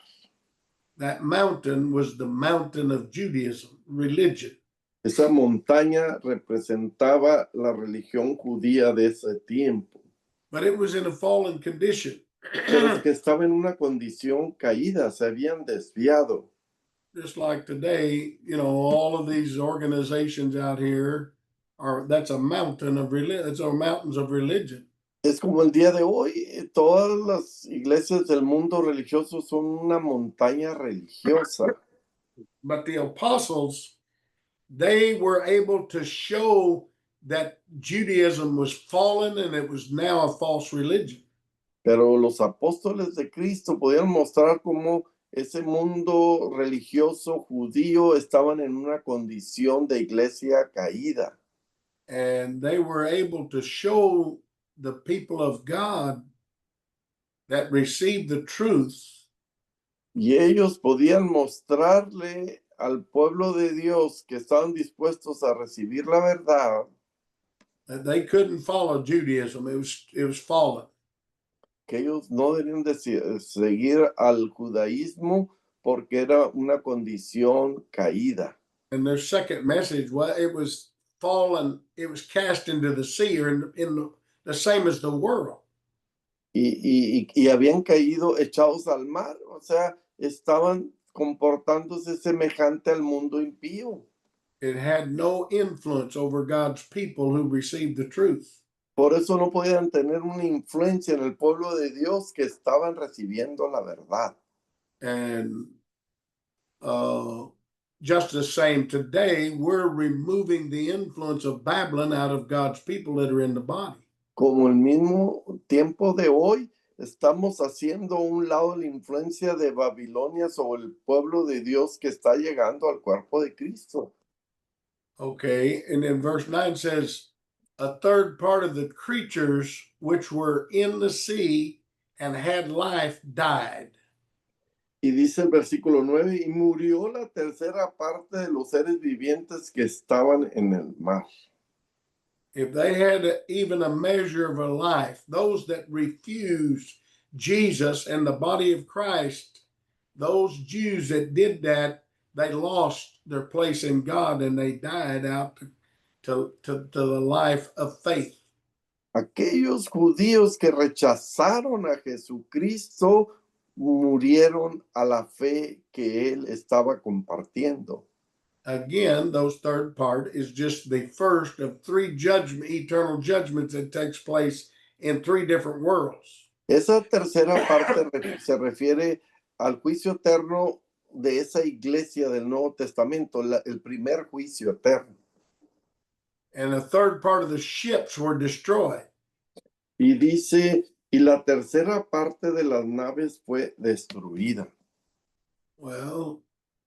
that mountain was the mountain of Judaism, religion. Esa montaña representaba la religión judía de ese tiempo, But it was in a fallen condition. pero es que estaba en una condición caída, se habían desviado. Just like today, you know, all of these organizations out here that's a mountain of religion. It's our mountains of religion. Es como el día de hoy, todas las iglesias del mundo religioso son una montaña religiosa. But the apostles, they were able to show that Judaism was fallen and it was now a false religion. Pero los apóstoles de Cristo podían mostrar cómo ese mundo religioso judío estaban en una condición de iglesia caída. And they were able to show the people of God that received the truth Y ellos podían mostrarle al pueblo de Dios que estaban dispuestos a recibir la verdad, that they couldn't follow Judaism. It was fallen. que ellos no debían de seguir al judaísmo porque era una condición caída. And their second message, well, it was fallen, it was cast into the sea, or in the same as the world. Y habían caído echados al mar, o sea, estaban comportándose semejante al mundo impío. It had no influence over God's people who received the truth. Por eso no podían tener una influencia en el pueblo de Dios que estaban recibiendo la verdad. And just the same today, we're removing the influence of Babylon out of God's people that are in the body. Como el mismo tiempo de hoy, estamos haciendo a un lado la influencia de Babilonia sobre el pueblo de Dios que está llegando al cuerpo de Cristo. Okay, and then verse 9 says, a third part of the creatures which were in the sea and had life died. Y dice el versículo 9, y murió la tercera parte de los seres vivientes que estaban en el mar. If they had even a measure of a life, those that refused Jesus and the body of Christ, those Jews that did that, they lost their place in God and they died out to the life of faith. Aquellos judíos que rechazaron a Jesucristo murieron a la fe que él estaba compartiendo. Again, those third part is just the first of three eternal judgments that takes place in three different worlds. Esa tercera parte se refiere al juicio eterno de esa iglesia del Nuevo Testamento, el primer juicio eterno. And the third part of the ships were destroyed. Y dice, y la tercera parte de las naves fue destruida. Well,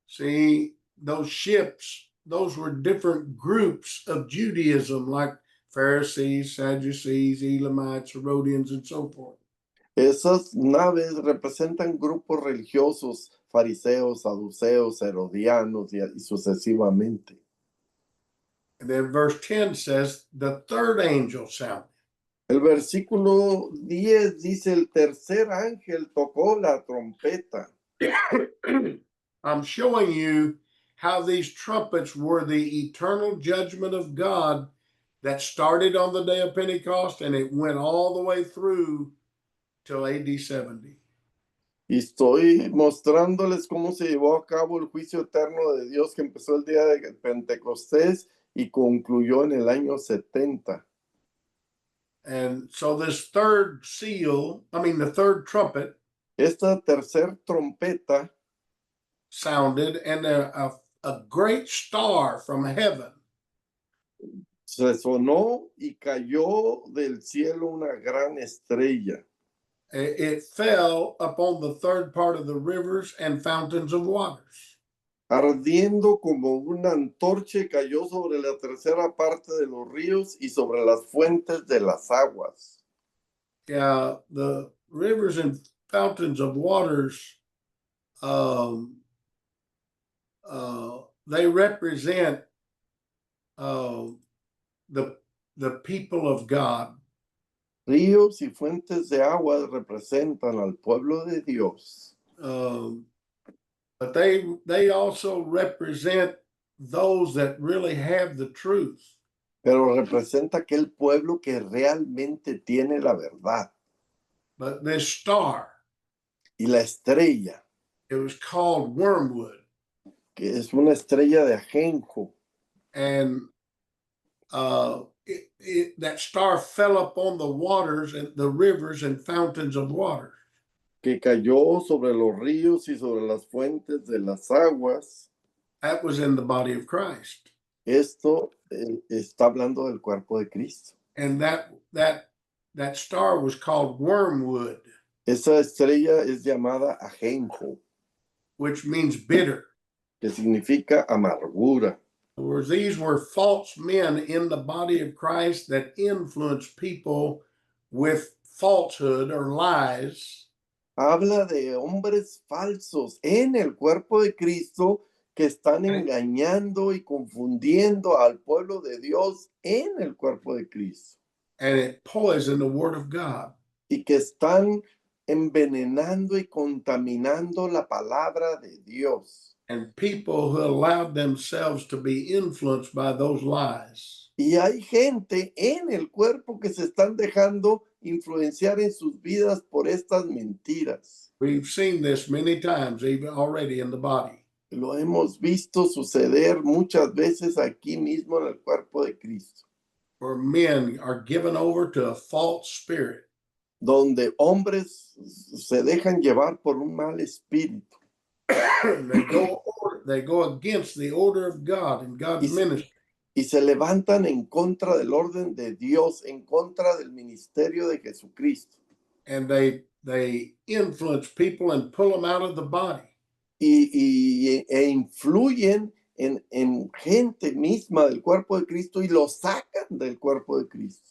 see, those ships, those were different groups of Judaism, like Pharisees, Sadducees, Elamites, Herodians, and so forth. Esas naves representan grupos religiosos, fariseos, saduceos, herodianos y sucesivamente. And then verse 10 says, the third angel sounded. El versículo 10 dice, el tercer ángel tocó la trompeta. I'm showing you how these trumpets were the eternal judgment of God that started on the day of Pentecost and it went all the way through till AD 70. Y estoy mostrándoles cómo se llevó a cabo el juicio eterno de Dios que empezó el día de Pentecostés y concluyó en el año 70. And so this third the third trumpet Esta tercer trompeta sounded, and a great star from heaven se sonó y cayó del cielo una gran estrella. it fell upon the third part of the rivers and fountains of waters. Ardiendo como una antorcha, cayó sobre la tercera parte de los ríos y sobre las fuentes de las aguas. Yeah, the rivers and fountains of waters, they represent the people of God. Ríos y fuentes de agua representan al pueblo de Dios. but they also represent those that really have the truth. pero representa aquel pueblo que realmente tiene la verdad. But this star, Y la estrella, it was called wormwood, que es una estrella de ajenjo, and that star fell upon the waters and the rivers and fountains of water. que cayó sobre los ríos y sobre las fuentes de las aguas. That was in the body of Christ. Esto está hablando del cuerpo de Cristo. And that star was called wormwood, Esa estrella es llamada ajenjo, which means bitter. que significa amargura. In other words, these were false men in the body of Christ that influenced people with falsehood or lies. Habla de hombres falsos en el cuerpo de Cristo que están engañando y confundiendo al pueblo de Dios en el cuerpo de Cristo. And it poisoned the word of God. Y que están envenenando y contaminando la palabra de Dios. And people who allowed themselves to be influenced by those lies. Y hay gente en el cuerpo que se están dejando influenciar en sus vidas por estas mentiras. We've seen this many times, even already in the body. Lo hemos visto suceder muchas veces aquí mismo en el cuerpo de Cristo, Where men are given over to a false spirit. donde hombres se dejan llevar por un mal espíritu They go against the order of God and God's ministry. y se levantan en contra del orden de Dios, en contra del ministerio de Jesucristo. And they influence people and pull them out of the body. E influyen en gente misma del cuerpo de Cristo y los sacan del cuerpo de Cristo.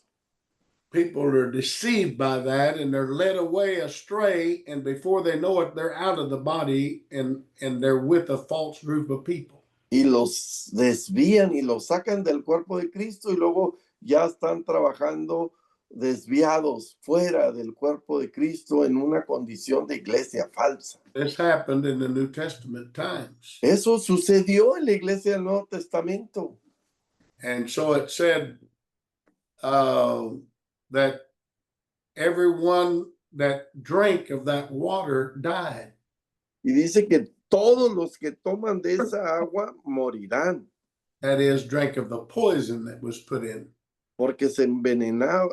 People are deceived by that and they're led away astray, and before they know it, they're out of the body and they're with a false group of people. Y los desvían y los sacan del cuerpo de Cristo y luego ya están trabajando desviados fuera del cuerpo de Cristo en una condición de iglesia falsa. This happened in the New Testament times. Eso sucedió en la iglesia del Nuevo Testamento. And so it said that everyone that drank of that water died. Y dice que todos los que toman de esa agua morirán, That is, drank of the poison that was put in. porque se envenenaban,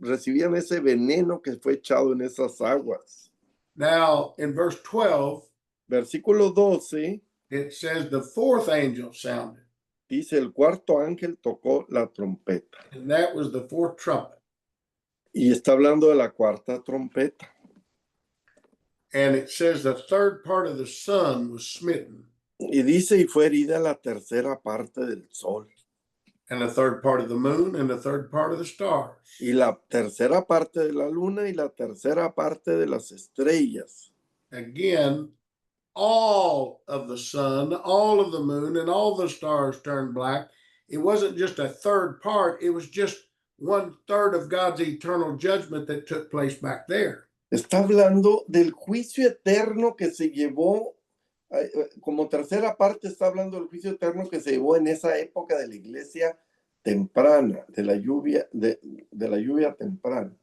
recibían ese veneno que fue echado en esas aguas. Now, in verse 12, Versículo 12 it says the fourth angel sounded, dice, el cuarto ángel tocó la trompeta. and that was the fourth trumpet. Y está hablando de la cuarta trompeta. And it says the third part of the sun was smitten, Y dice, y fue herida la tercera parte del sol. and the third part of the moon, and the third part of the stars. Y la tercera parte de la luna y la tercera parte de las estrellas. Again, all of the sun, all of the moon, and all the stars turned black. It wasn't just a third part, it was just 1/3 of God's eternal judgment that took place back there. Está hablando del juicio eterno que se llevó, como tercera parte está hablando del juicio eterno que se llevó en esa época de la iglesia temprana, de la lluvia temprana.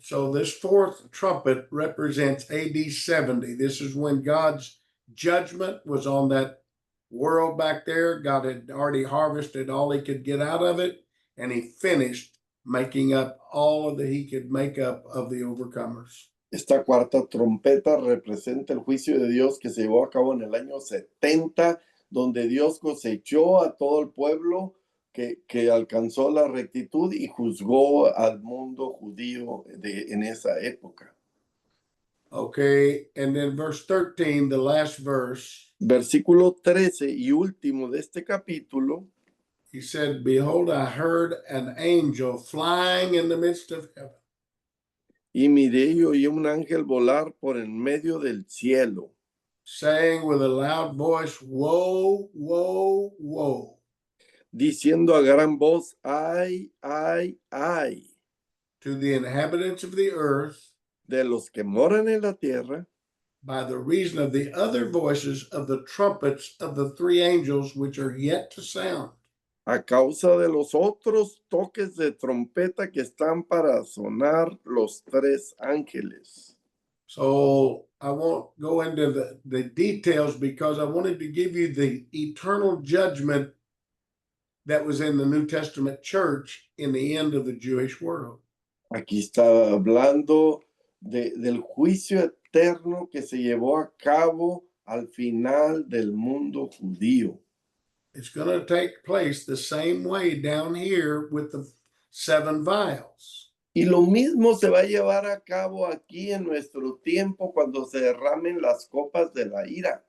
So this fourth trumpet represents AD 70. This is when God's judgment was on that world back there. God had already harvested all he could get out of it, and he finished making up all that he could make up of the overcomers. Esta cuarta trompeta representa el juicio de Dios que se llevó a cabo en el año 70, donde Dios cosechó a todo el pueblo que alcanzó la rectitud y juzgó al mundo judío en esa época. Okay, and then verse 13, the last verse, Versículo 13 y último de este capítulo, he said, "Behold, I heard an angel flying in the midst of heaven, y miré y oí un ángel volar por en medio del cielo, saying with a loud voice, Woe, woe, woe, diciendo a gran voz, ay, ay, ay, to the inhabitants of the earth de los que moran en la tierra by the reason of the other voices of the trumpets of the three angels which are yet to sound. A causa de los otros toques de trompeta que están para sonar los tres ángeles. So I won't go into the details because I wanted to give you the eternal judgment that was in the New Testament church in the end of the Jewish world. Aquí está hablando del juicio eterno que se llevó a cabo al final del mundo judío. It's going to take place the same way down here with the 7 vials. Y lo mismo se va a llevar a cabo aquí en nuestro tiempo cuando se derramen las copas de la ira.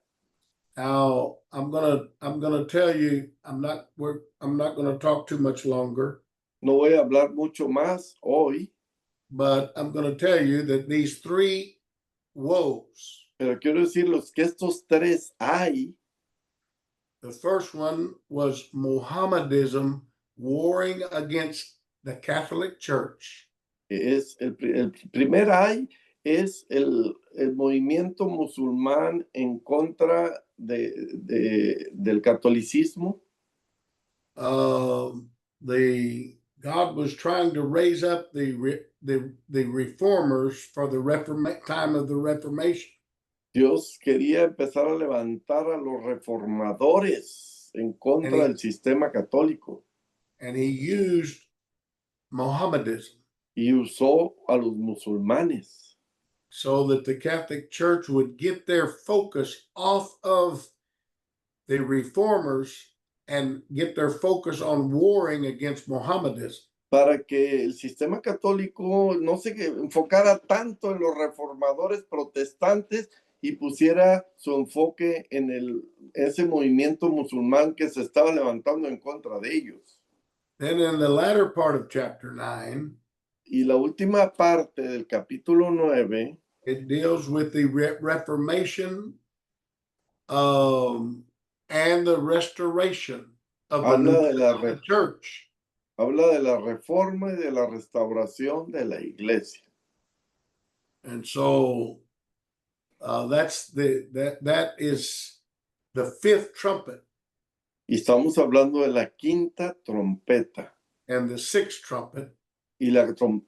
Now, I'm gonna tell you, I'm not gonna talk too much longer, No voy a hablar mucho más hoy, but I'm gonna tell you that these 3 woes, pero quiero decirles que estos tres hay. the first one was Mohammedism warring against the Catholic Church. Es el primer hay es el movimiento musulmán en contra del catolicismo. God was trying to raise up the reformers for the time of the Reformation. Dios quería empezar a levantar a los reformadores en contra del sistema católico. And he used Mohammedism. Y usó a los musulmanes. So that the Catholic Church would get their focus off of the reformers and get their focus on warring against Mohammedism. Para que el sistema católico no se enfocara tanto en los reformadores protestantes y pusiera su enfoque en ese movimiento musulmán que se estaba levantando en contra de ellos. Then in the latter part of chapter 9, y la última parte del capítulo 9, it deals with the Reformation and the restoration of the church. Habla de la reforma y de la restauración de la iglesia. And so that is the 5th trumpet. Y estamos hablando de la quinta trompeta. And the 6th trumpet. Y la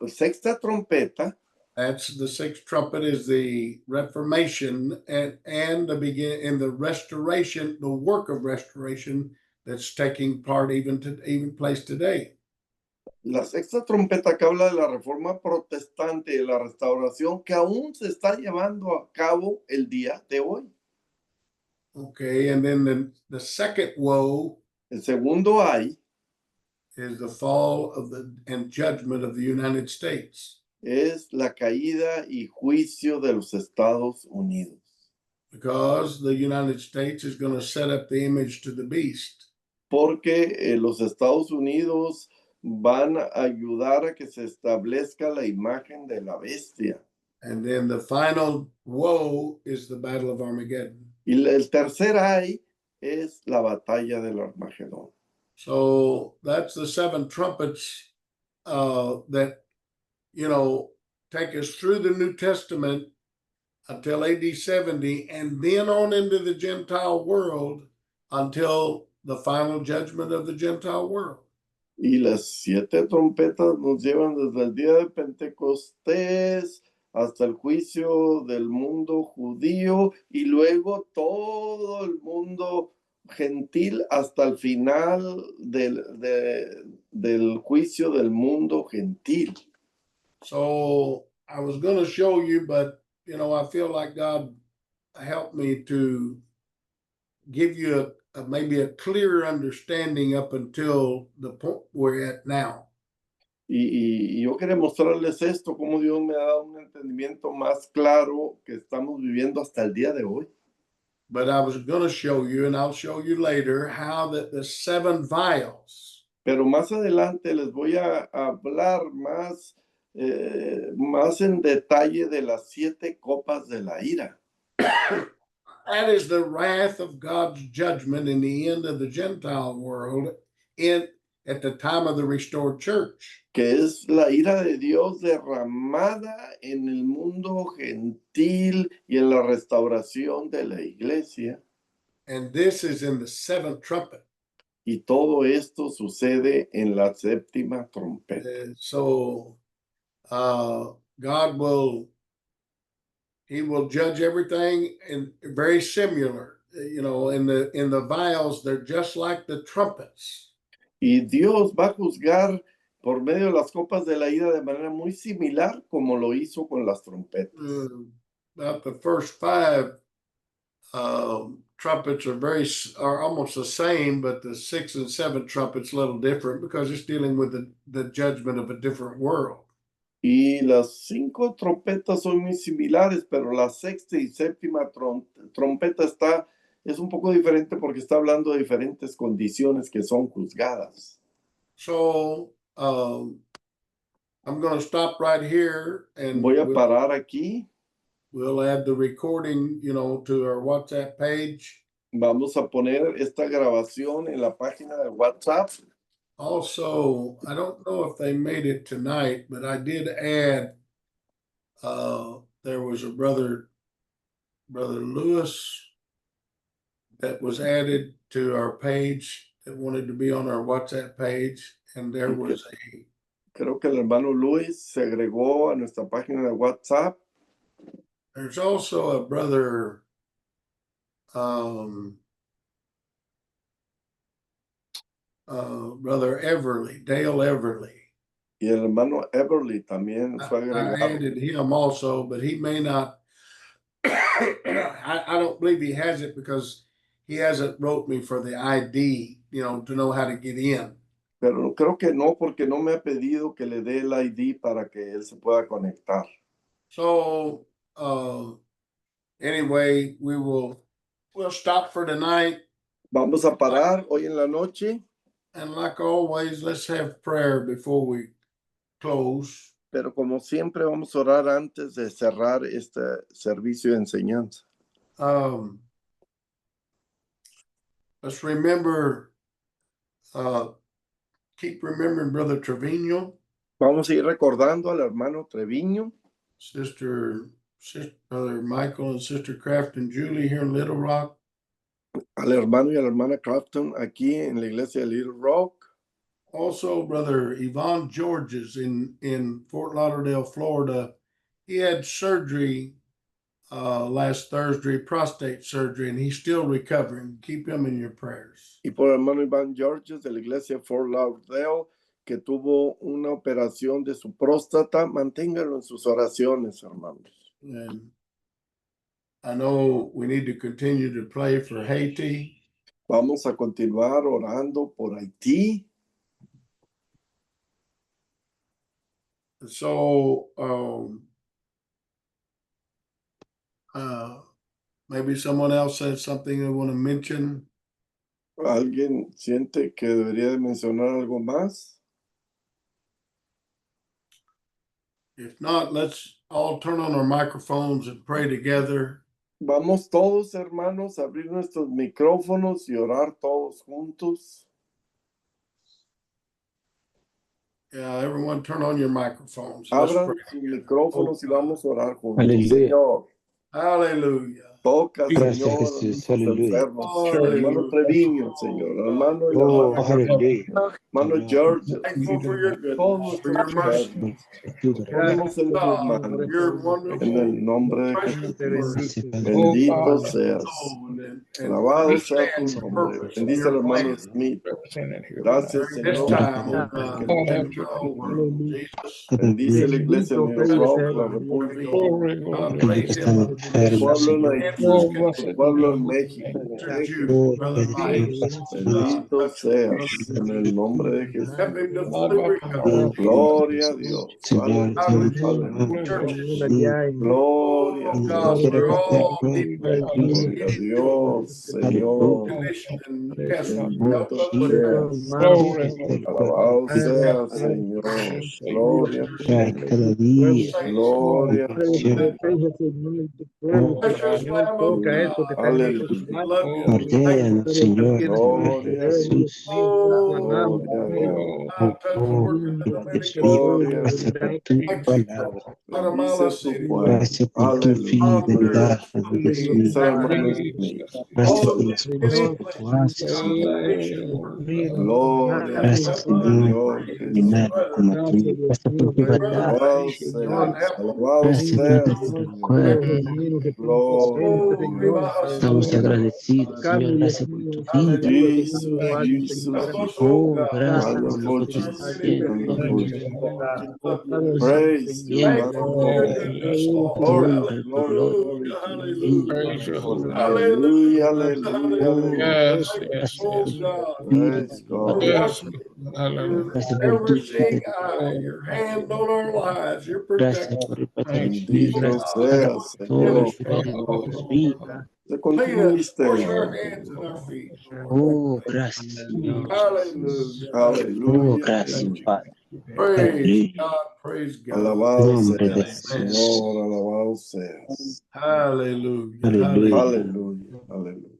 sexta trompeta. That's the 6th trumpet is the Reformation and the restoration, the work of restoration that's taking part even place today. La sexta trompeta que habla de la reforma protestante y de la restauración que aún se está llevando a cabo el día de hoy. Okay, and then the second woe. El segundo hay. Is the fall and judgment of the United States. Es la caída y juicio de los Estados Unidos. Because the United States is going to set up the image to the beast. Porque los Estados Unidos van a ayudar a que se establezca la imagen de la bestia. And then the final woe is the Battle of Armageddon. Y el tercer ay es la batalla del Armagedón. So that's the 7 trumpets that, take us through the New Testament until AD 70 and then on into the Gentile world until the final judgment of the Gentile world. Y las 7 trompetas nos llevan desde el día de Pentecostés hasta el juicio del mundo judío y luego todo el mundo gentil hasta el final del juicio del mundo gentil. So I was going to show you, but I feel like God helped me to give you maybe a clearer understanding up until the point we're at now. Y yo quería mostrarles esto, cómo Dios me ha dado un entendimiento más claro que estamos viviendo hasta el día de hoy. But I was going to show you, and I'll show you later, how that the 7 vials. Pero más adelante les voy a hablar más en detalle de las 7 copas de la ira. That is the wrath of God's judgment in the end of the Gentile world at the time of the restored church. que es la ira de Dios derramada en el mundo gentil y en la restauración de la iglesia. And this is in the seventh trumpet. Y todo esto sucede en la séptima trompeta. And so God will, he will judge everything in very similar. You know, in the vials, they're just like the trumpets. Y Dios va a juzgar por medio de las copas de la ira de manera muy similar como lo hizo con las trompetas. About the first five trumpets are almost the same, but the sixth and seventh trumpets a little different because it's dealing with the judgment of a different world. Y las 5 trompetas son muy similares, pero la sexta y séptima trompeta es un poco diferente porque está hablando de diferentes condiciones que son juzgadas. So I'm going to stop right here and Voy a parar aquí. we'll add the recording, you know, to our WhatsApp page. Vamos a poner esta grabación en la página de WhatsApp. Also, I don't know if they made it tonight, but I did add, there was a brother Lewis that was added to our page that wanted to be on our WhatsApp page. And there was Creo que el hermano Luis se agregó a nuestra página de WhatsApp. there's also a brother, brother Everly, Dale Everly. Y el hermano Everly también fue I agregado. added him also, but he may not. I don't believe he has it because he hasn't wrote me for the ID, you know, to know how to get in. Pero creo que no, porque no me ha pedido que le dé el ID para que él se pueda conectar. So anyway, we'll stop for tonight. Vamos a parar hoy en la noche, And like always, let's have prayer before we close. pero como siempre vamos a orar antes de cerrar este servicio de enseñanza. Let's remember, keep remembering Brother Trevino, Vamos a ir recordando al hermano Treviño, Brother Michael and Sister Craft and Julie here in Little Rock. al hermano y a la hermana Crafton aquí en la iglesia de Little Rock. Also, Brother Yvonne Georges in Fort Lauderdale, Florida. He had surgery last Thursday, prostate surgery, and he's still recovering. Keep him in your prayers. Y por el hermano Iván Georges de la iglesia Fort Lauderdale, que tuvo una operación de su próstata, manténgalo en sus oraciones, hermanos. And I know we need to continue to pray for Haiti. Vamos a continuar orando por Haití. So maybe someone else said something they want to mention. ¿Alguien siente que debería de mencionar algo más? If not, let's all turn on our microphones and pray together. Vamos todos, hermanos, a abrir nuestros micrófonos y orar todos juntos. Yeah, everyone turn on your microphones. Let's Abran pray. sus micrófonos y vamos a orar juntos. Aleluya. Señor, Hallelujah. toca, Gracias, Señor, a Jesús. nuestros Aleluya. enfermos. Aleluya. Hermano Treviño, Señor. Hermano y la Oh, hermana aleluya. hermano George. Thankful for your goodness, Todos for your mercy. ponemos en tus manos. You're wonderful. En el nombre de Jesús. Precious, Bendito seas. and Alabado sea tu understand your nombre. purpose, Bendice your al hermano plan Smith. Gracias, during this Señor. time, oh God, in the whole world. Jesus, Bendice la iglesia de New York, la República God, raise him up. tu pueblo en Haití, Francis, tu pueblo en México. Sister Jude, Brother Mike, Bendito seas en el nombre de Jesús. help him to fully recover. Gloria a Dios. Señor, Aleluya. Churches, Gloria Gloria a Oh Dios. God, we're all Gloria a Dios, Señor. commission and testament. Help Bendito us with that. seas. Alabado sea, Señor. Gloria a ti. cada día. Gloria a ti. Precious Lamb of God. Aleluya. Love you. Ordénanos, Señor, en el nombre de Gloria a ti. Jesús. Oh, Gloria a Dios. God, touch the work of the Espíritu, Dominican. Gloria a gracias ti. por tu Thank you, palabra. Guatemala Bendice tu City. pueblo. Gracias por tu Aleluya. fidelidad, Padre Dios mío. Bendice hermanos míos. Gracias All por of las the cosas English que tú haces, Señor. Gloria a Gracias, ti, Señor, Señor por Jesús. caminarnos como tú. Gracias por tu verdad. Alabado seas, alabado Gracias por seas, tu Señor. misericordia. Gloria a Oh, ti. viva Estamos Jesús. agradecidos, Señor. Gracias por tu vida. Jesus, Hallelujah. Jesus, Help us, Jesus. oh Oh, God. gracias por lo Wonderful que estás Jesus, haciendo, wonderful Señor. Jesus. Praise you, Bien, Thank you for your wonderful. goodness, tu Lord. Glory, honra y tu glory, gloria. glory Hallelujah. to your Hallelujah. name. Hallelujah. Hallelujah, hallelujah, Hallelujah. hallelujah. Thank you, Gracias oh por tu God. espíritu, Praise For Padre. God. watching your Gracias por never tu seeing vida. eye, your hand on our lives, your Gracias protection. por el patrocinio. Oh Bendito Gracias por cada God, sea, persona Señor. que está en nuestras vidas. Se clean continúa us, usted. wash our hands and our feet. Oh, gracias, Señor. Hallelujah. Oh, Aleluya. gracias, Padre. Praise Aleluya. God. Praise God. Alabado Nombre de seas, Jesús. Señor. Alabado seas. Hallelujah. Aleluya. Hallelujah. Aleluya. Aleluya.